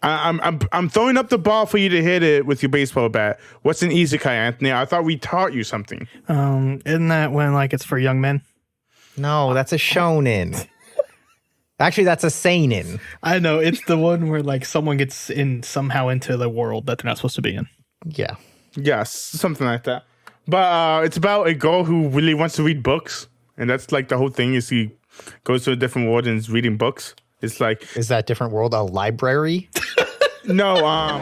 I'm throwing up the ball for you to hit it with your baseball bat. What's an isekai, Anthony? I thought we taught you something. Isn't that when like it's for young men? No, that's a shonen. Actually, that's a seinen. I know, it's the one where like someone gets somehow into the world that they're not supposed to be in. Yeah. Yes, something like that. But it's about a girl who really wants to read books, and that's like the whole thing. Is he goes to a different world and is reading books. It's like, is that different world a library? No,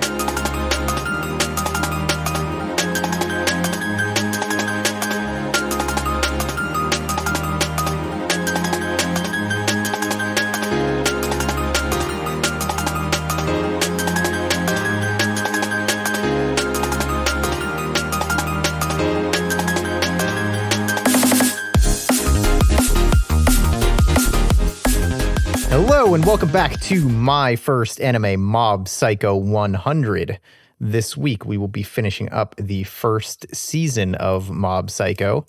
Hello and welcome back to my first anime, Mob Psycho 100. This week we will be finishing up the first season of Mob Psycho.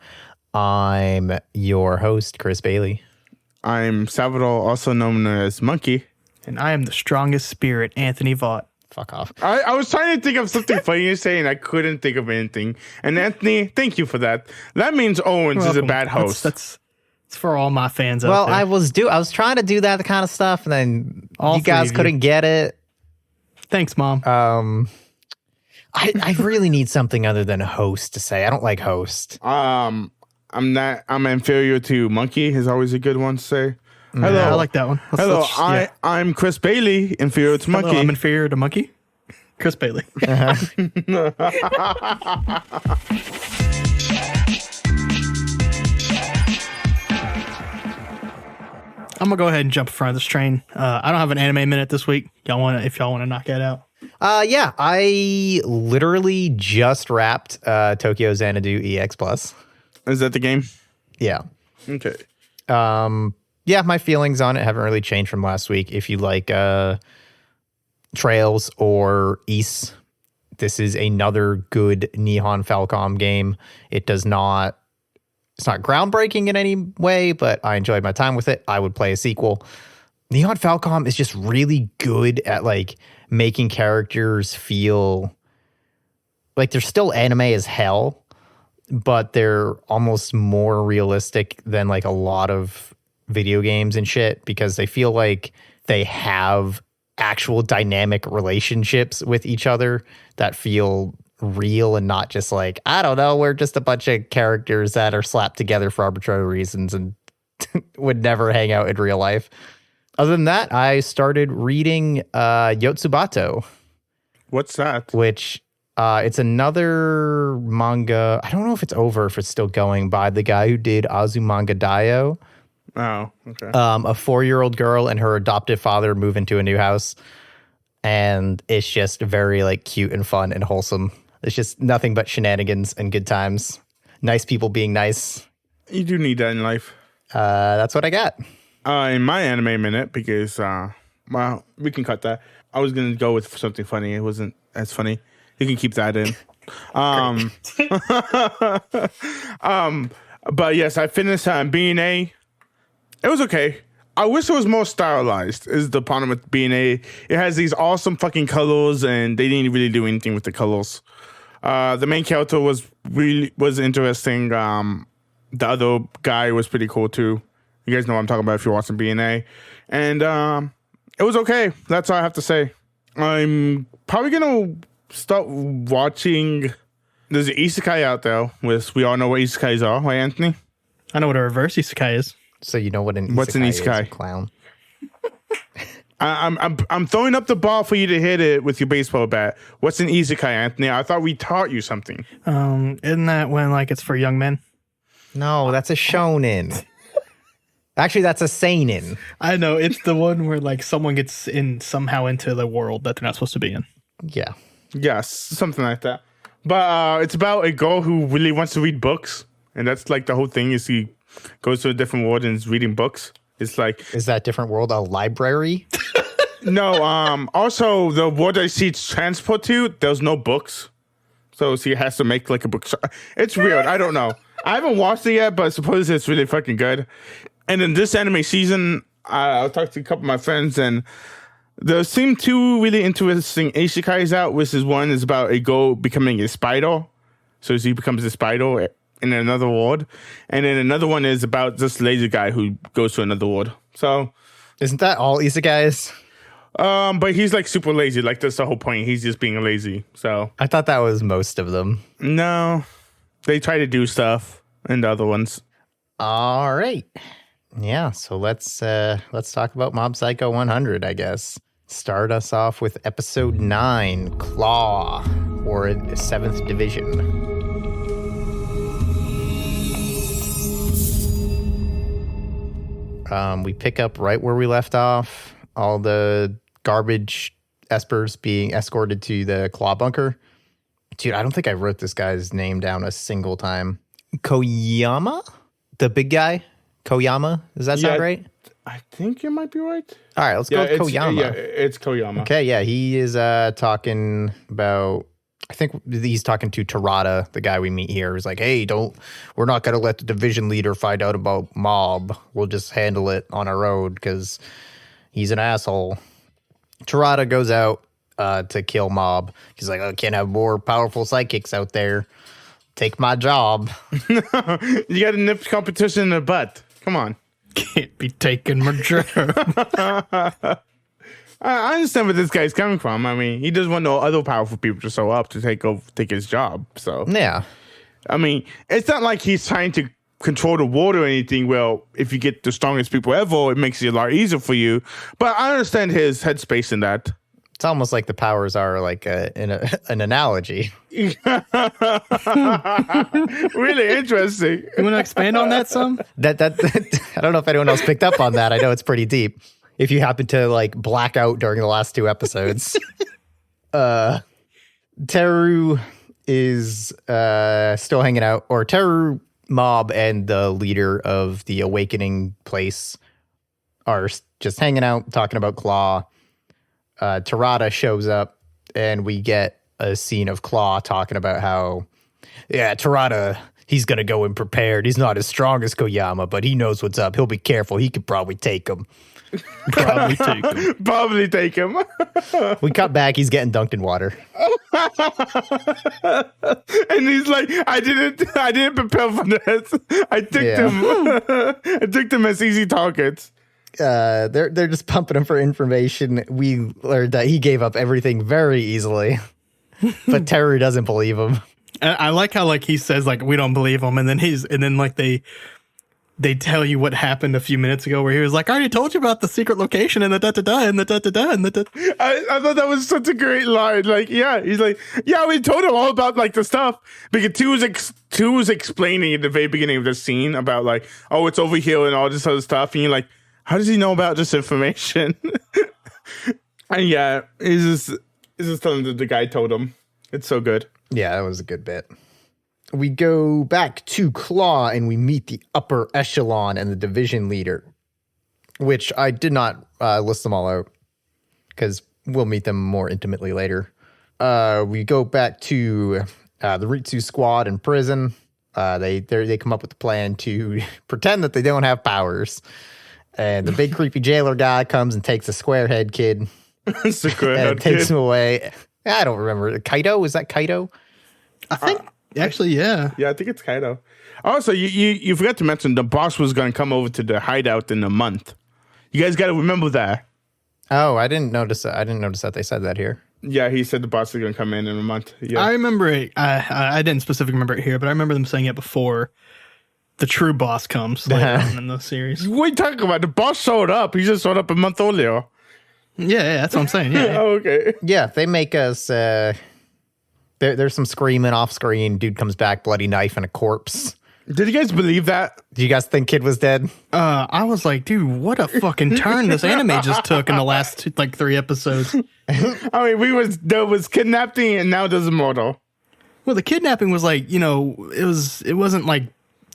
I'm your host, Chris Bailey. I'm Salvador, also known as Monkey. And I am the strongest spirit, Anthony Vaught. Fuck off. I was trying to think of something funny to say, and I couldn't think of anything. And Anthony, thank you for that. That means Owens is a bad host. That's for all my fans out Well, there. I was trying to do that kind of stuff, and then All you guys three of couldn't get it. Thanks, Mom. I really need something other than host to say. I don't like host. I'm inferior to Monkey is always a good one to say. Hello. Yeah, I like that one. I'm Chris Bailey, inferior to Monkey. Hello, I'm inferior to Monkey. Chris Bailey. I'm gonna go ahead and jump in front of this train. I don't have an anime minute this week. If y'all want to knock that out. Yeah, I literally just wrapped Tokyo Xanadu EX Plus. Is that the game? Yeah. Okay. Yeah, my feelings on it haven't really changed from last week. If you like Trails or Ys, this is another good Nihon Falcom game. It's not groundbreaking in any way, but I enjoyed my time with it. I would play a sequel. Nihon Falcom is just really good at like making characters feel like they're still anime as hell, but they're almost more realistic than like a lot of video games and shit, because they feel like they have actual dynamic relationships with each other that feel real and not just like, I don't know, we're just a bunch of characters that are slapped together for arbitrary reasons and would never hang out in real life. Other than that, I started reading Yotsubato. What's that? Which it's another manga. I don't know if it's over, if it's still going, by the guy who did Azumanga Daioh. Oh, okay. A 4-year-old girl and her adoptive father move into a new house, and it's just very like cute and fun and wholesome. It's just nothing but shenanigans and good times. Nice people being nice. You do need that in life. That's what I got. In my anime minute, because well, we can cut that. I was gonna go with something funny. It wasn't as funny. You can keep that in. But yes, I finished B&A. It was okay. I wish it was more stylized, is the problem with B&A. It has these awesome fucking colors, and they didn't really do anything with the colors. The main character was interesting. The other guy was pretty cool too. You guys know what I'm talking about if you're watching B&A. And it was okay. That's all I have to say. I'm probably going to start watching. There's an isekai out there. We all know what isekais are, right, Anthony? I know what a reverse isekai is. So you know what an isekai What's an isekai? is, clown. I'm throwing up the ball for you to hit it with your baseball bat. What's an isekai, Anthony? I thought we taught you something. Isn't that when like it's for young men? No, that's a shonen. Actually, that's a seinen. I know, it's the one where like someone gets somehow into the world that they're not supposed to be in. Yeah. Yes, something like that. But it's about a girl who really wants to read books, and that's like the whole thing. Is he goes to a different world and is reading books. It's like, is that different world a library? No. Also, the world I see transport to, there's no books, so she has to make like a book. It's weird. I don't know. I haven't watched it yet, but I suppose it's really fucking good. And in this anime season, I talked to a couple of my friends, and There seem two really interesting isekais out, which is one is about a goat becoming a spider. So he becomes a spider in another world. And then another one is about this lazy guy who goes to another world. So Isn't that all isekais? but he's like super lazy. Like that's the whole point. He's just being lazy. So I thought that was most of them. no, they try to do stuff in the other ones. All right. Yeah, so let's talk about Mob Psycho 100, I guess. Start us off with episode 9, Claw, or 7th Division. We pick up right where we left off. All the garbage espers being escorted to the Claw bunker. Dude, I don't think I wrote this guy's name down a single time. Koyama? The big guy? Koyama? Does that sound right? I think you might be right. All right, let's go with Koyama. Yeah, it's Koyama. Okay, yeah, he is talking about, I think he's talking to Tarada, the guy we meet here. He's like, hey, we're not going to let the division leader find out about Mob. We'll just handle it on our own because he's an asshole. Tarada goes out to kill Mob. He's like, I can't have more powerful psychics out there. Take my job. You got to nip competition in the butt. Come on. Can't be taking my job. I understand where this guy's coming from. I mean, he doesn't want no other powerful people to show up to take his job. So Yeah. I mean, it's not like he's trying to control the water or anything. Well, if you get the strongest people ever, it makes it a lot easier for you. But I understand his headspace in that. It's almost like the powers are like an analogy. Really interesting. You want to expand on that some? That I don't know if anyone else picked up on that. I know it's pretty deep. If you happen to like black out during the last 2 episodes. Teru is still hanging out, or Teru, Mob, and the leader of the awakening place are just hanging out, talking about Claw. Tarada shows up, and we get a scene of Claw talking about how, yeah, Tarada, he's going to go in prepared. He's not as strong as Koyama, but he knows what's up. He'll be careful. He could probably take him. Probably take him. We cut back. He's getting dunked in water. And he's like, I didn't prepare for this. I took them as easy targets. They're just pumping him for information. We learned that he gave up everything very easily, but Teru doesn't believe him. I like how like he says like we don't believe him, and then like they tell you what happened a few minutes ago, where he was like, I already told you about the secret location and the da-da-da and the da-da-da and the da. I thought that was such a great line. Like, yeah, he's like, yeah, we told him all about like the stuff. Because two was explaining at the very beginning of the scene about like, oh, it's over here and all this other stuff. And you're like, how does he know about this information? And yeah, he's just telling that the guy told him. It's so good. Yeah, that was a good bit. We go back to Claw and we meet the upper echelon and the division leader, which I did not list them all out because we'll meet them more intimately later. We go back to the Ritsu squad in prison. They come up with a plan to pretend that they don't have powers. And the big creepy jailer guy comes and takes a squarehead kid and takes him away. I don't remember. Kaido? Is that Kaido? I think actually, yeah. Yeah, I think it's Kaido. Also, you forgot to mention the boss was going to come over to the hideout in a month. You guys got to remember that. Oh, I didn't notice that. I didn't notice that they said that here. Yeah, he said the boss is going to come in a month. Yeah. I remember it. I didn't specifically remember it here, but I remember them saying it before the true boss comes later on in the series. What are you talking about? The boss showed up. He just showed up a month earlier. Yeah, that's what I'm saying. Yeah. Oh, okay. Yeah, they make us. There's some screaming off screen. Dude comes back, bloody knife and a corpse. Did you guys believe that? Do you guys think kid was dead? I was like, dude, what a fucking turn this anime just took in the last 3 episodes. I mean, there was kidnapping and now there's a murder. Well, the kidnapping was like, it wasn't like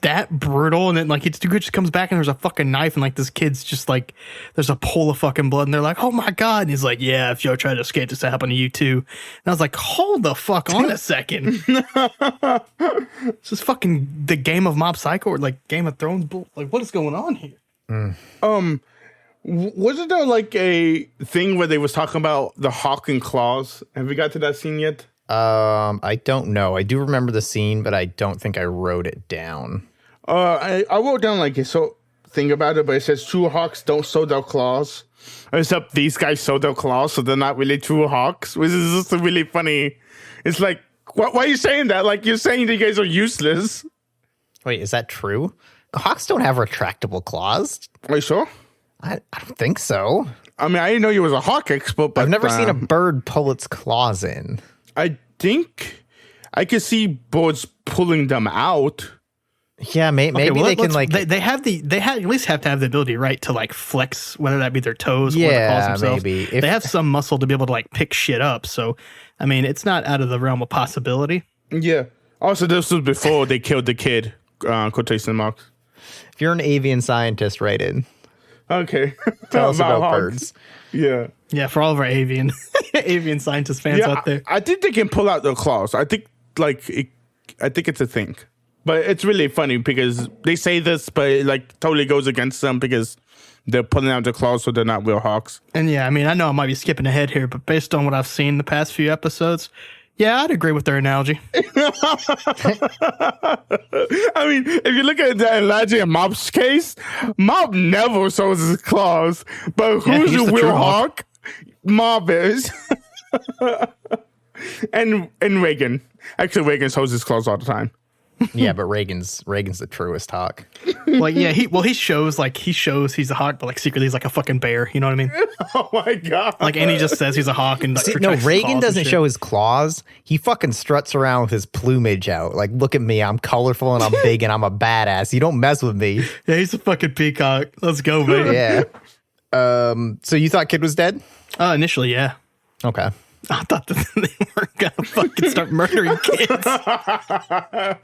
that brutal, and then like dude just comes back and there's a fucking knife and like this kid's just like there's a pool of fucking blood and they're like, oh my god, and he's like, yeah, if you try to escape this happened to you too. And I was like, hold the fuck on a second. This is fucking the game of Mob Psycho or like Game of Thrones like what is going on here? Wasn't there like a thing where they was talking about the hawk and claws? Have we got to that scene yet? I don't know. I do remember the scene, but I don't think I wrote it down. I wrote down like so thing about it, but it says true hawks don't show their claws. Except these guys show their claws, so they're not really true hawks, which is just really funny. It's like, why are you saying that? Like you're saying you guys are useless. Wait, is that true? Hawks don't have retractable claws. Are you sure? I don't think so. I mean, I didn't know you was a hawk expert, but I've never seen a bird pull its claws in. I think I could see birds pulling them out. Yeah, maybe they can like they at least have to have the ability, right, to like flex, whether that be their toes or the claws themselves. Maybe they have some muscle to be able to like pick shit up. So, I mean, it's not out of the realm of possibility. Yeah. Also, this was before they killed the kid. Quotation marks. If you're an avian scientist, write in. Okay. Tell us about hawks. birds. Yeah. Yeah, for all of our avian scientist fans out there. I think they can pull out their claws. I think I think it's a thing. But it's really funny because they say this, but it like totally goes against them because they're pulling out their claws, so they're not real hawks. And yeah, I mean, I know I might be skipping ahead here, but based on what I've seen the past few episodes, yeah, I'd agree with their analogy. I mean, if you look at the analogy in Mob's case, Mob never shows his claws, but who's he's the the real true hawk. hawk? Mob is. and Reigen. Actually, Reigen shows his claws all the time. Yeah, but Reigen's the truest hawk. Like, yeah, he shows he's a hawk, but like secretly he's like a fucking bear. You know what I mean? Oh my god! Like, and he just says he's a hawk and like, See, no, retracts his claws Reigen and doesn't shit. show his claws. He fucking struts around with his plumage out. Like, look at me, I'm colorful and I'm big and I'm a badass. You don't mess with me. Yeah, he's a fucking peacock. Let's go, baby. Yeah. So you thought Kid was dead? Initially, yeah. Okay. I thought that they were gonna fucking start murdering kids. I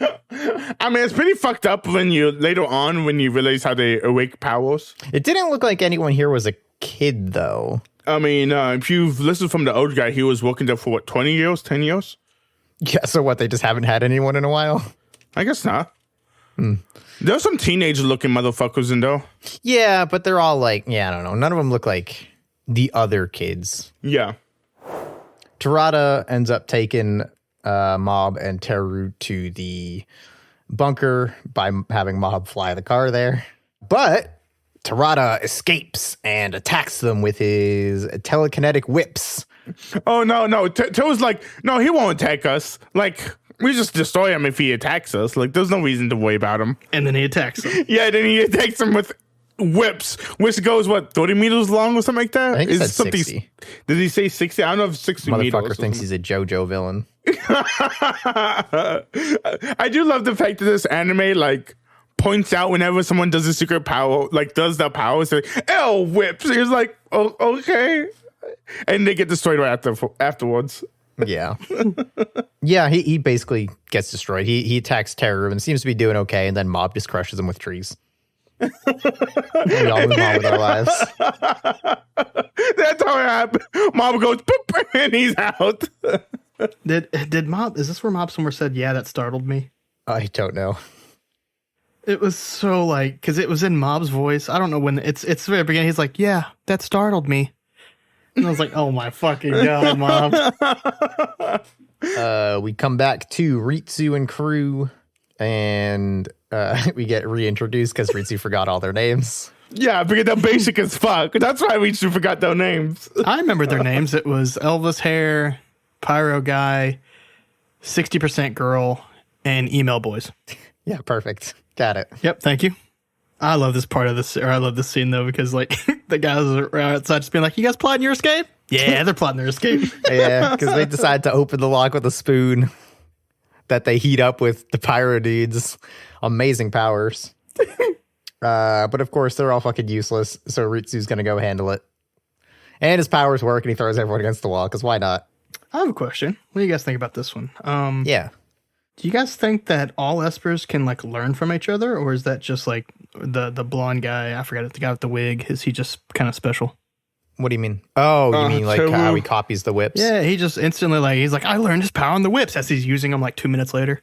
mean, it's pretty fucked up when you later on when you realize how they awake powers. It didn't look like anyone here was a kid, though. I mean, if you've listened from the old guy, he was working there for what, 20 years, 10 years? Yeah, so what, they just haven't had anyone in a while? I guess not. There's some teenage-looking motherfuckers in there. Yeah, but they're all like, yeah, I don't know. None of them look like the other kids. Yeah. Tarada ends up taking Mob and Teru to the bunker by having Mob fly the car there. But Tarada escapes and attacks them with his telekinetic whips. Oh, no. Teru's like, no, he won't attack us. Like, we just destroy him if he attacks us. Like, there's no reason to worry about him. And then he attacks them. Yeah, then he attacks him with whips, which goes, what, 30 meters long or something like that? I think he said 60. Did he say 60? I don't know if 60 meters. Motherfucker thinks he's a JoJo villain. I do love the fact that this anime, like, points out whenever someone does a secret power, like, does their power, it's like, oh, whips. It's like, oh, okay. And they get destroyed right afterwards. Yeah. Yeah, he basically gets destroyed. He attacks Teru and seems to be doing okay, and then Mob just crushes him with trees. We all move on with our lives. That's how it happened. Mob goes, boop, and he's out. Did Mob, is this where Mob somewhere said, yeah, that startled me? I don't know. It was so like, because it was in Mob's voice. I don't know when, it's the very beginning. He's like, yeah, that startled me. And I was like, oh my fucking God, Mob. We come back to Ritsu and crew, and we get reintroduced because Ritsu forgot all their names. Yeah, because they're basic as fuck. That's why we forgot their names. I remember their names. It was Elvis Hair, Pyro Guy, 60% Girl, and Email Boys. Yeah, perfect. Got it. Yep, thank you. I love this part of this, or I love this scene though, because like the guys are outside just being like, you guys plotting your escape? Yeah, they're plotting their escape. Yeah, because they decide to open the lock with a spoon that they heat up with the pyro dudes. Amazing powers. But of course, they're all fucking useless, so Ritsu's going to go handle it. And his powers work, and he throws everyone against the wall, because why not? I have a question. What do you guys think about this one? Yeah. Do you guys think that all espers can like learn from each other, or is that just like the blonde guy? I forgot it. The guy with the wig. Is he just kind of special? What do you mean? Oh, you mean like Teru. how he copies the whips? Yeah, he just instantly like he's like, I learned his power on the whips as he's using them like 2 minutes later.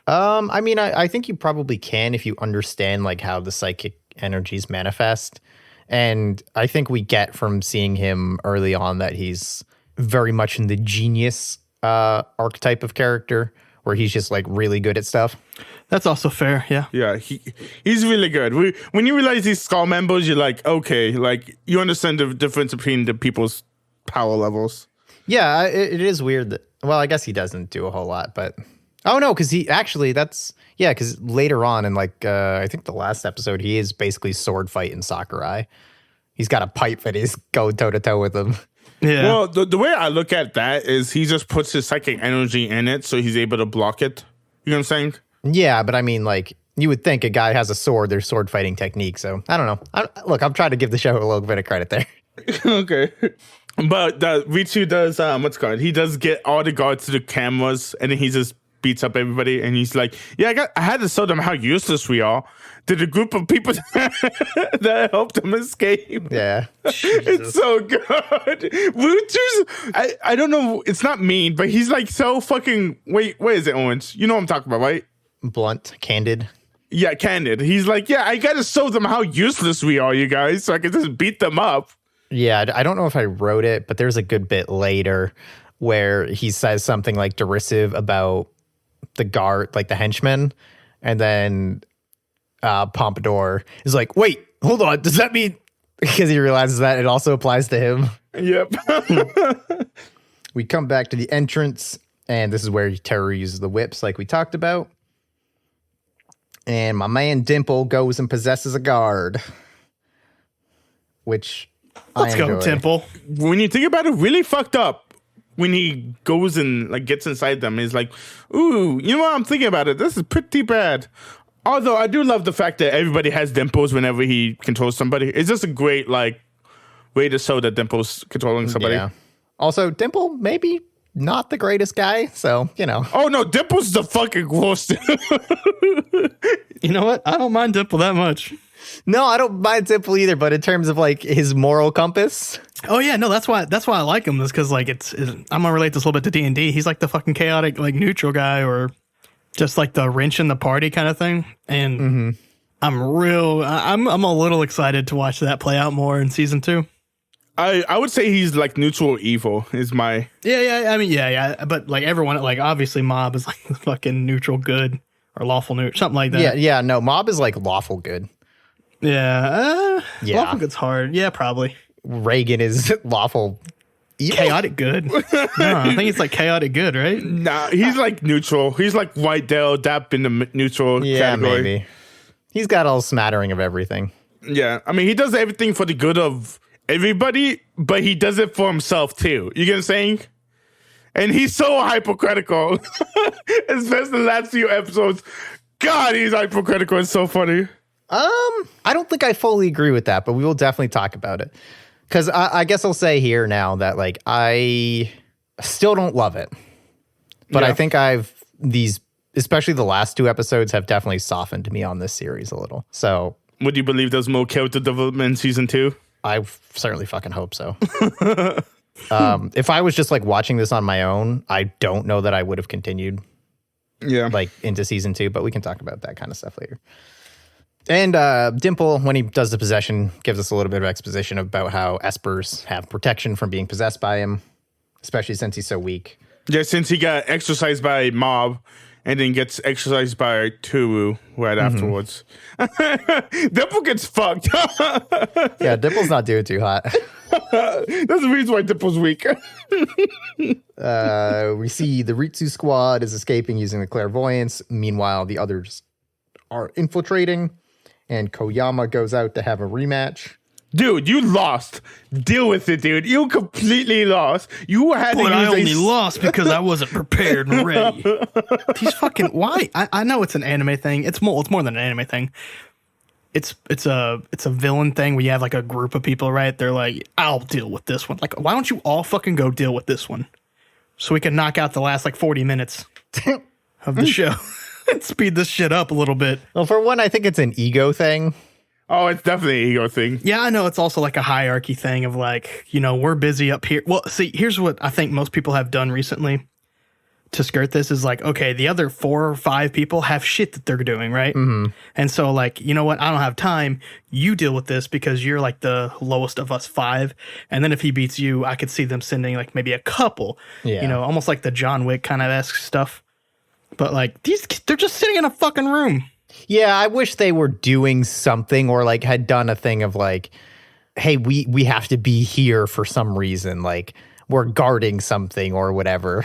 I mean, I think you probably can if you understand like how the psychic energies manifest. And I think we get from seeing him early on that he's very much in the genius archetype of character, where he's just like really good at stuff. That's also fair. Yeah. Yeah, he's really good. When you realize these skull members, you're like, okay, like you understand the difference between the people's power levels. Yeah, it is weird that, well, I guess he doesn't do a whole lot, but oh no, because because later on in like I think the last episode, he is basically sword fighting Sakurai. He's got a pipe and he's going toe to toe with him. Yeah. Well, the way I look at that is he just puts his psychic energy in it, so he's able to block it. You know what I'm saying? Yeah, but I mean, like, you would think a guy has a sword, there's sword fighting technique. So I don't know. Look, I'm trying to give the show a little bit of credit there. Okay. But Ritsu does, what's it called? He does get all the guards to the cameras, and then he just beats up everybody. And he's like, yeah, I had to show them how useless we are to the group of people that helped him escape. Yeah. It's so good. Ritsu's, I don't know, it's not mean, but he's like so fucking, wait, what is it, Owens? You know what I'm talking about, right? Blunt, candid. Yeah, candid. He's like, yeah, I gotta show them how useless we are, you guys, so I can just beat them up. Yeah, I don't know if I wrote it, but there's a good bit later where he says something like derisive about the guard, like the henchman, and then Pompadour is like, wait, hold on, does that mean, because he realizes that it also applies to him. Yep. We come back to the entrance, and this is where Terror uses the whips like we talked about. And my man Dimple goes and possesses a guard, which Let's I go, enjoy. Temple. When you think about it, really fucked up when he goes and like gets inside them. He's like, ooh, you know what? I'm thinking about it. This is pretty bad. Although I do love the fact that everybody has dimples whenever he controls somebody. It's just a great like way to show that Dimple's controlling somebody. Yeah. Also, Dimple, maybe not the greatest guy, so, you know. Oh no, Dimple's the fucking worst. You know what? I don't mind Dimple that much. No, I don't mind Dimple either, but in terms of like his moral compass. Oh yeah, no, that's why I like him. Is because like I'm gonna relate this a little bit to D&D. He's like the fucking chaotic like neutral guy, or just like the wrench in the party kind of thing. And I'm a little excited to watch that play out more in season 2. I would say he's like neutral evil is my Yeah. I mean, yeah. But like everyone, like obviously Mob is like the fucking neutral good or lawful neutral, something like that. Yeah. No, Mob is like lawful good. Yeah. Yeah. Lawful good's hard. Yeah, probably. Reigen is lawful evil. Chaotic good. No, I think it's like chaotic good, right? nah. He's like neutral. He's like White Dale, Dap in the neutral category. Maybe. He's got a smattering of everything. Yeah, I mean he does everything for the good of everybody, but he does it for himself too. You get what I'm saying? And he's so hypocritical, especially the last few episodes. God, he's hypocritical. It's so funny. I don't think I fully agree with that, but we will definitely talk about it. Because I guess I'll say here now that like I still don't love it, but Yeah. I think especially the last 2 episodes have definitely softened me on this series a little. So Would you believe there's more character development in season 2? I certainly fucking hope so. If I was just like watching this on my own, I don't know that I would have continued Yeah. like into season 2, but we can talk about that kind of stuff later. And Dimple, when he does the possession, gives us a little bit of exposition about how Espers have protection from being possessed by him, especially since he's so weak. Yeah, since he got exercised by Mob and then gets exercised by Turu right afterwards. Dimple gets fucked. Yeah, Dimple's not doing too hot. That's the reason why Dimple's weak. We see the Ritsu squad is escaping using the clairvoyance. Meanwhile, the others are infiltrating, and Koyama goes out to have a rematch. Dude, you lost. Deal with it, dude. You completely lost. You had to But I use only lost because I wasn't prepared and ready. He's fucking why? I know it's an anime thing. It's more than an anime thing. It's a villain thing where you have like a group of people, right? They're like, I'll deal with this one. Like, why don't you all fucking go deal with this one? So we can knock out the last like 40 minutes of the show and speed this shit up a little bit. Well, for one, I think it's an ego thing. Oh, it's definitely an ego thing. Yeah, I know it's also like a hierarchy thing of like, we're busy up here. Well, see, here's what I think most people have done recently. to skirt this is like, okay, the other 4 or 5 people have shit that they're doing, right? Mm-hmm. And so, like, you know what? I don't have time. You deal with this because you're like the lowest of us 5. And then if he beats you, I could see them sending like maybe a couple, you know, almost like the John Wick kind of esque stuff. But like they're just sitting in a fucking room. Yeah, I wish they were doing something or like had done a thing of like, hey, we have to be here for some reason. Like we're guarding something or whatever.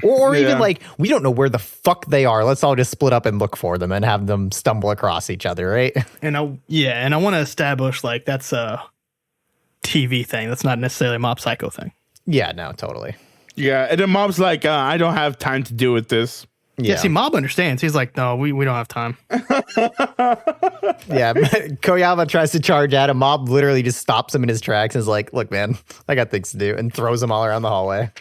Or even like, we don't know where the fuck they are. Let's all just split up and look for them and have them stumble across each other, right? And I want to establish like that's a TV thing. That's not necessarily a Mob Psycho thing. Yeah, no, totally. Yeah, and then Mob's like, I don't have time to deal with this. Yeah, see, Mob understands. He's like, no, we don't have time. Yeah, Koyama tries to charge at him. Mob literally just stops him in his tracks and is like, look, man, I got things to do, and throws him all around the hallway.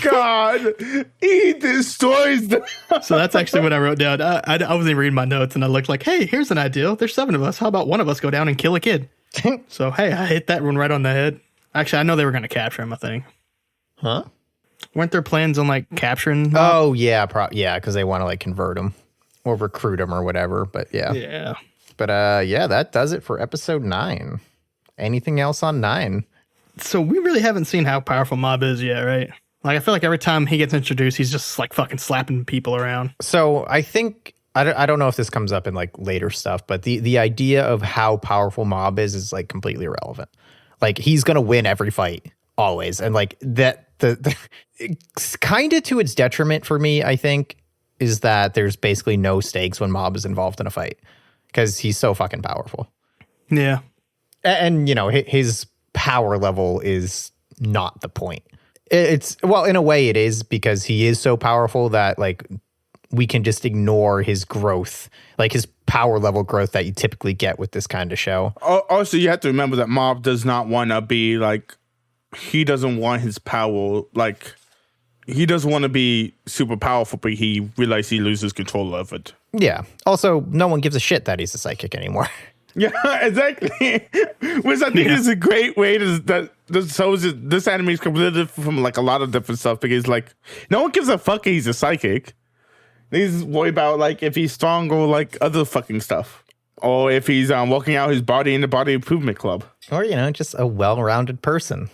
God, he destroys them. So that's actually what I wrote down. I wasn't reading my notes, and I looked like, hey, here's an idea. There's 7 of us. How about one of us go down and kill a kid? So, hey, I hit that one right on the head. Actually, I know they were going to capture him, I think. Huh? Weren't there plans on, like, capturing Mob? Oh, yeah, because they want to, like, convert him or recruit him or whatever, but yeah. Yeah. But, yeah, that does it for episode 9. Anything else on 9? So we really haven't seen how powerful Mob is yet, right? Like, I feel like every time he gets introduced, he's just, like, fucking slapping people around. So I think, I don't know if this comes up in, like, later stuff, but the idea of how powerful Mob is, like, completely irrelevant. Like, he's going to win every fight, always. And, like, that, kind of to its detriment for me, I think, is that there's basically no stakes when Mob is involved in a fight. Because he's so fucking powerful. Yeah. And, you know, his power level is not the point. It's, well, in a way it is, because he is so powerful that, like, we can just ignore his growth, like his power level growth that you typically get with this kind of show. Also, you have to remember that Mob does not want to be, like, he doesn't want his power, like, he doesn't want to be super powerful, but he realizes he loses control of it. Yeah. Also, no one gives a shit that he's a psychic anymore. Yeah, exactly. Which I think is a great way that shows this anime is completely different from like a lot of different stuff, because like no one gives a fuck he's a psychic. He's worried about like if he's strong or like other fucking stuff, or if he's working out his body in the body improvement club, or you know, just a well-rounded person.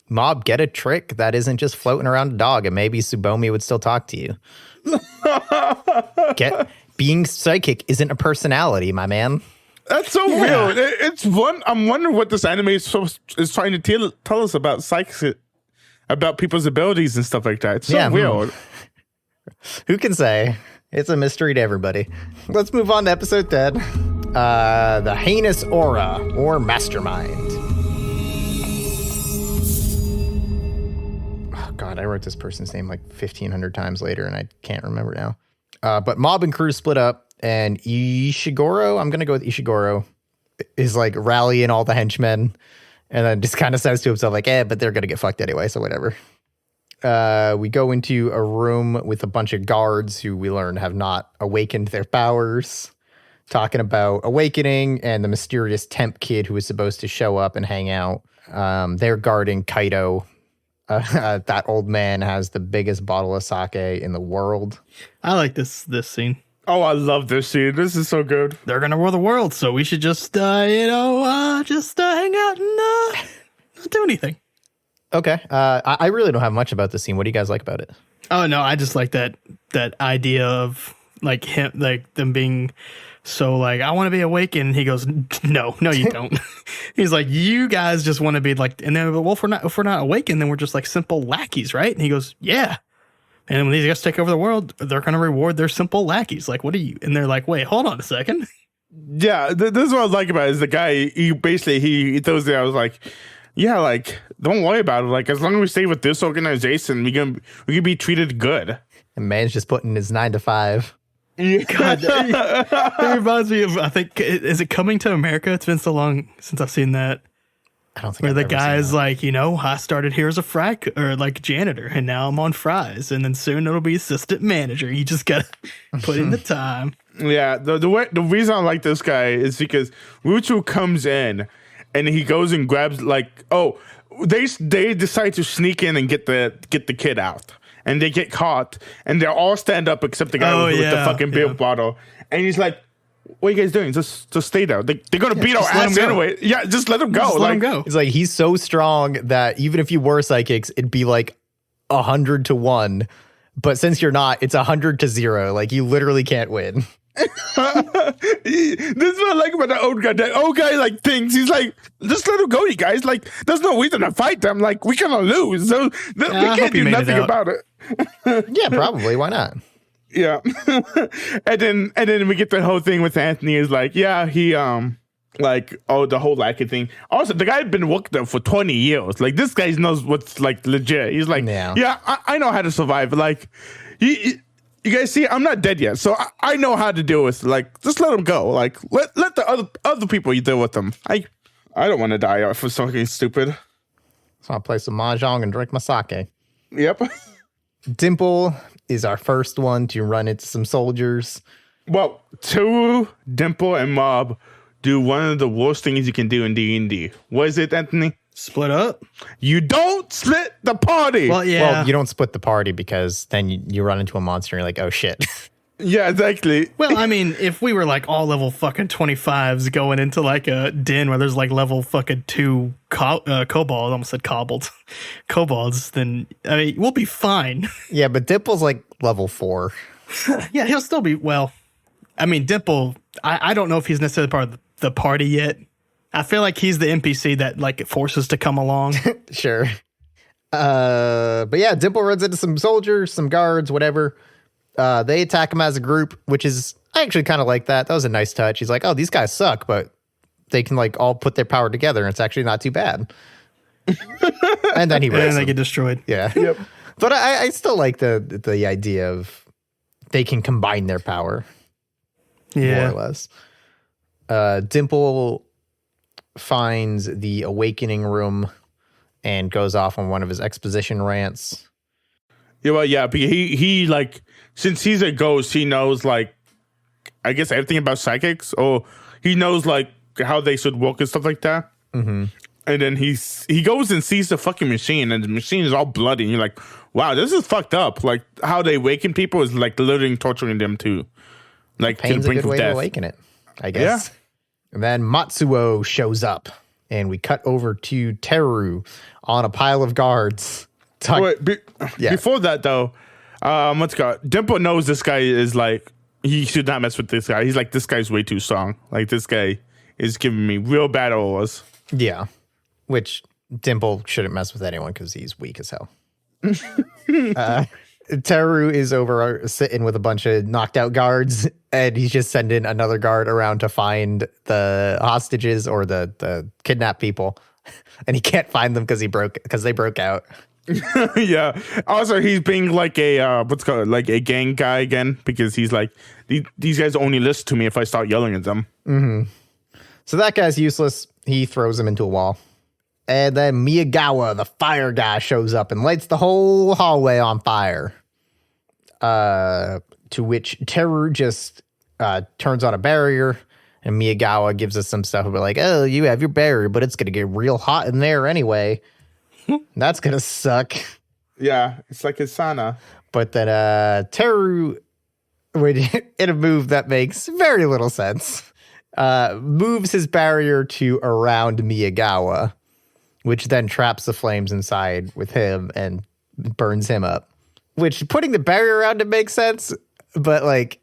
Mob, get a trick that isn't just floating around a dog, and maybe Tsubomi would still talk to you. Being psychic isn't a personality, my man. That's so real. It's one. I'm wondering what this anime is trying to tell us about psychics, about people's abilities and stuff like that. It's so weird. Who can say? It's a mystery to everybody. Let's move on to episode 10. The Heinous Aura, or Mastermind. Oh, God, I wrote this person's name like 1,500 times later, and I can't remember now. But Mob and crew split up. And Ishiguro, I'm going to go with Ishiguro, is like rallying all the henchmen and then just kind of says to himself like, but they're going to get fucked anyway, so whatever. We go into a room with a bunch of guards who we learn have not awakened their powers, talking about awakening and the mysterious temp kid who was supposed to show up and hang out. They're guarding Kaito. That old man has the biggest bottle of sake in the world. I like this scene. Oh, I love this scene. This is so good. They're gonna rule the world, so we should just, hang out and not do anything. Okay. I really don't have much about this scene. What do you guys like about it? Oh no, I just like that idea of like him, like them being so like, I want to be awakened. He goes, no, you don't. He's like, you guys just want to be like, and then, well, if we're not awakened, then we're just like simple lackeys, right? And he goes, yeah. And when these guys take over the world, they're going to reward their simple lackeys. Like, what are you? And they're like, wait, hold on a second. Yeah, this is what I like about it, is the guy, he throws it. I was like, yeah, like, don't worry about it. Like, as long as we stay with this organization, we can be treated good. And man's just putting his 9 to 5. God, that reminds me of, I think, is it Coming to America? It's been so long since I've seen that. I don't think where I've the ever guy's seen that. like, I started here as a frac or like janitor, and now I'm on fries, and then soon it'll be assistant manager. You just gotta put in the time. Yeah, the reason I like this guy is because Ritsu comes in and he goes and grabs like, they decide to sneak in and get the kid out. and they get caught, and they all stand up except the guy with the fucking beer bottle, and he's like, "What are you guys doing? Just stay there. They're gonna beat our ass anyway. Yeah, just let them go. Let him go." It's like he's so strong that even if you were psychics, it'd be like 100 to 1. But since you're not, it's 100 to 0. Like you literally can't win. This is what I like about the old guy. The old guy like thinks he's like, just let him go, you guys. Like, there's no reason to fight them. Like, we cannot lose. So we can't do nothing about it. Yeah, probably. Why not? Yeah. and then we get the whole thing with Anthony is like, yeah, he like, oh, the whole Lackey thing. Also, the guy had been working there for 20 years. Like, this guy knows what's like legit. He's like, yeah, I know how to survive. Like, you guys see, I'm not dead yet, so I know how to deal with. Like, just let them go. Like, let the other people you deal with them. I don't want to die for something stupid. So I'll play some mahjong and drink my sake. Yep. Dimple is our first one to run into some soldiers. Well, Toru, Dimple, and Mob do one of the worst things you can do in D&D. What is it, Anthony? Split up. You don't split the party. Well, yeah. Well, you don't split the party because then you run into a monster and you're like, oh shit. Yeah, exactly. Well, I mean, if we were like all level fucking 25s going into like a den where there's like level fucking 2 kobold, I almost said cobbled, kobolds, then I mean, we'll be fine. Yeah, but Dimple's like level 4. Yeah, he'll still be, well, I mean, Dimple, I don't know if he's necessarily part of the party yet. I feel like he's the NPC that like forces to come along. Sure. But yeah, Dimple runs into some soldiers, some guards, whatever. They attack him as a group, which is, I actually kind of like that. That was a nice touch. He's like, oh, these guys suck, but they can like all put their power together and it's actually not too bad. And then he and they get destroyed. Yeah. Yep. But I still like the idea of they can combine their power. Yeah. More or less. Dimple finds the awakening room and goes off on one of his exposition rants. Yeah, well, yeah, because he like, since he's a ghost, he knows like, I guess everything about psychics, or he knows like how they should work and stuff like that. Mm-hmm. And then he goes and sees the fucking machine, and the machine is all bloody. And you're like, wow, this is fucked up. Like how they awaken people is like literally torturing them too. Like Pain's to the a brink good way of death. to awaken it, I guess. Yeah. And then Matsuo shows up, and we cut over to Teru on a pile of guards. Before that, though, let's go. Dimple knows this guy is like, he should not mess with this guy. He's like, this guy's way too strong. Like, this guy is giving me real bad orders. Yeah. Which Dimple shouldn't mess with anyone because he's weak as hell. Teru is over sitting with a bunch of knocked out guards, and he's just sending another guard around to find the hostages or the kidnapped people, and he can't find them because they broke out. Yeah. Also, he's being like a like a gang guy again, because he's like, these guys only listen to me if I start yelling at them. Mm-hmm. So that guy's useless. He throws him into a wall. And then Miyagawa, the fire guy, shows up and lights the whole hallway on fire. To which Teru just turns on a barrier, and Miyagawa gives us some stuff about like, oh, you have your barrier, but it's going to get real hot in there anyway. That's going to suck. Yeah, it's like a sauna. But then Teru, in a move that makes very little sense, moves his barrier to around Miyagawa, which then traps the flames inside with him and burns him up. Which, putting the barrier around it makes sense, but like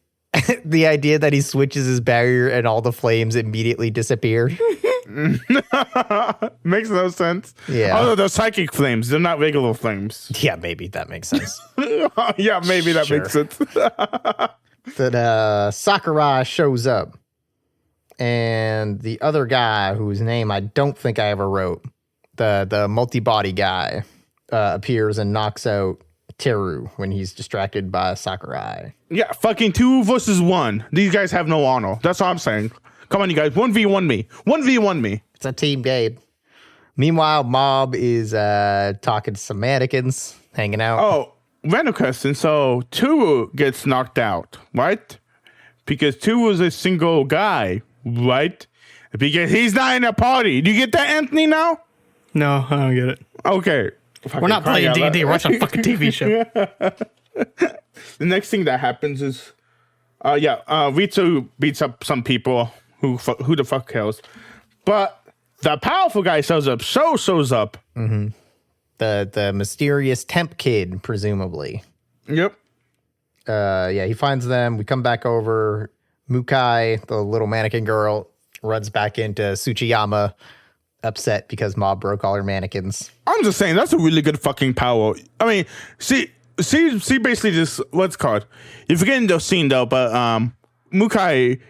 the idea that he switches his barrier and all the flames immediately disappear. Makes no sense. Yeah. Although they're psychic flames, they're not regular flames. Yeah, maybe that makes sense. Yeah, maybe that Sure. makes sense. Then Sakurai shows up, and the other guy whose name I don't think I ever wrote, the multi-body guy, appears and knocks out Teru when he's distracted by Sakurai. Yeah, fucking 2 versus 1. These guys have no honor. That's all I'm saying. Come on, you guys. 1v1 me. 1v1 me. It's a team game. Meanwhile, Mob is talking to some mannequins, hanging out. Oh, random question. So 2 gets knocked out, right? Because 2 was a single guy, right? Because he's not in a party. Do you get that, Anthony, now? No, I don't get it. Okay. We're not playing D&D. We're watching a fucking TV show. The next thing that happens is, Ritsu beats up some people who the fuck cares, but the powerful guy shows up. Shows up. Mm-hmm. The mysterious temp kid, presumably. Yep. He finds them. We come back over. Mukai, the little mannequin girl, runs back into Tsuchiyama, upset because Mob broke all her mannequins. I'm just saying that's a really good fucking power. I mean, see, basically just what's called. You're forgetting the scene though, but Mukai,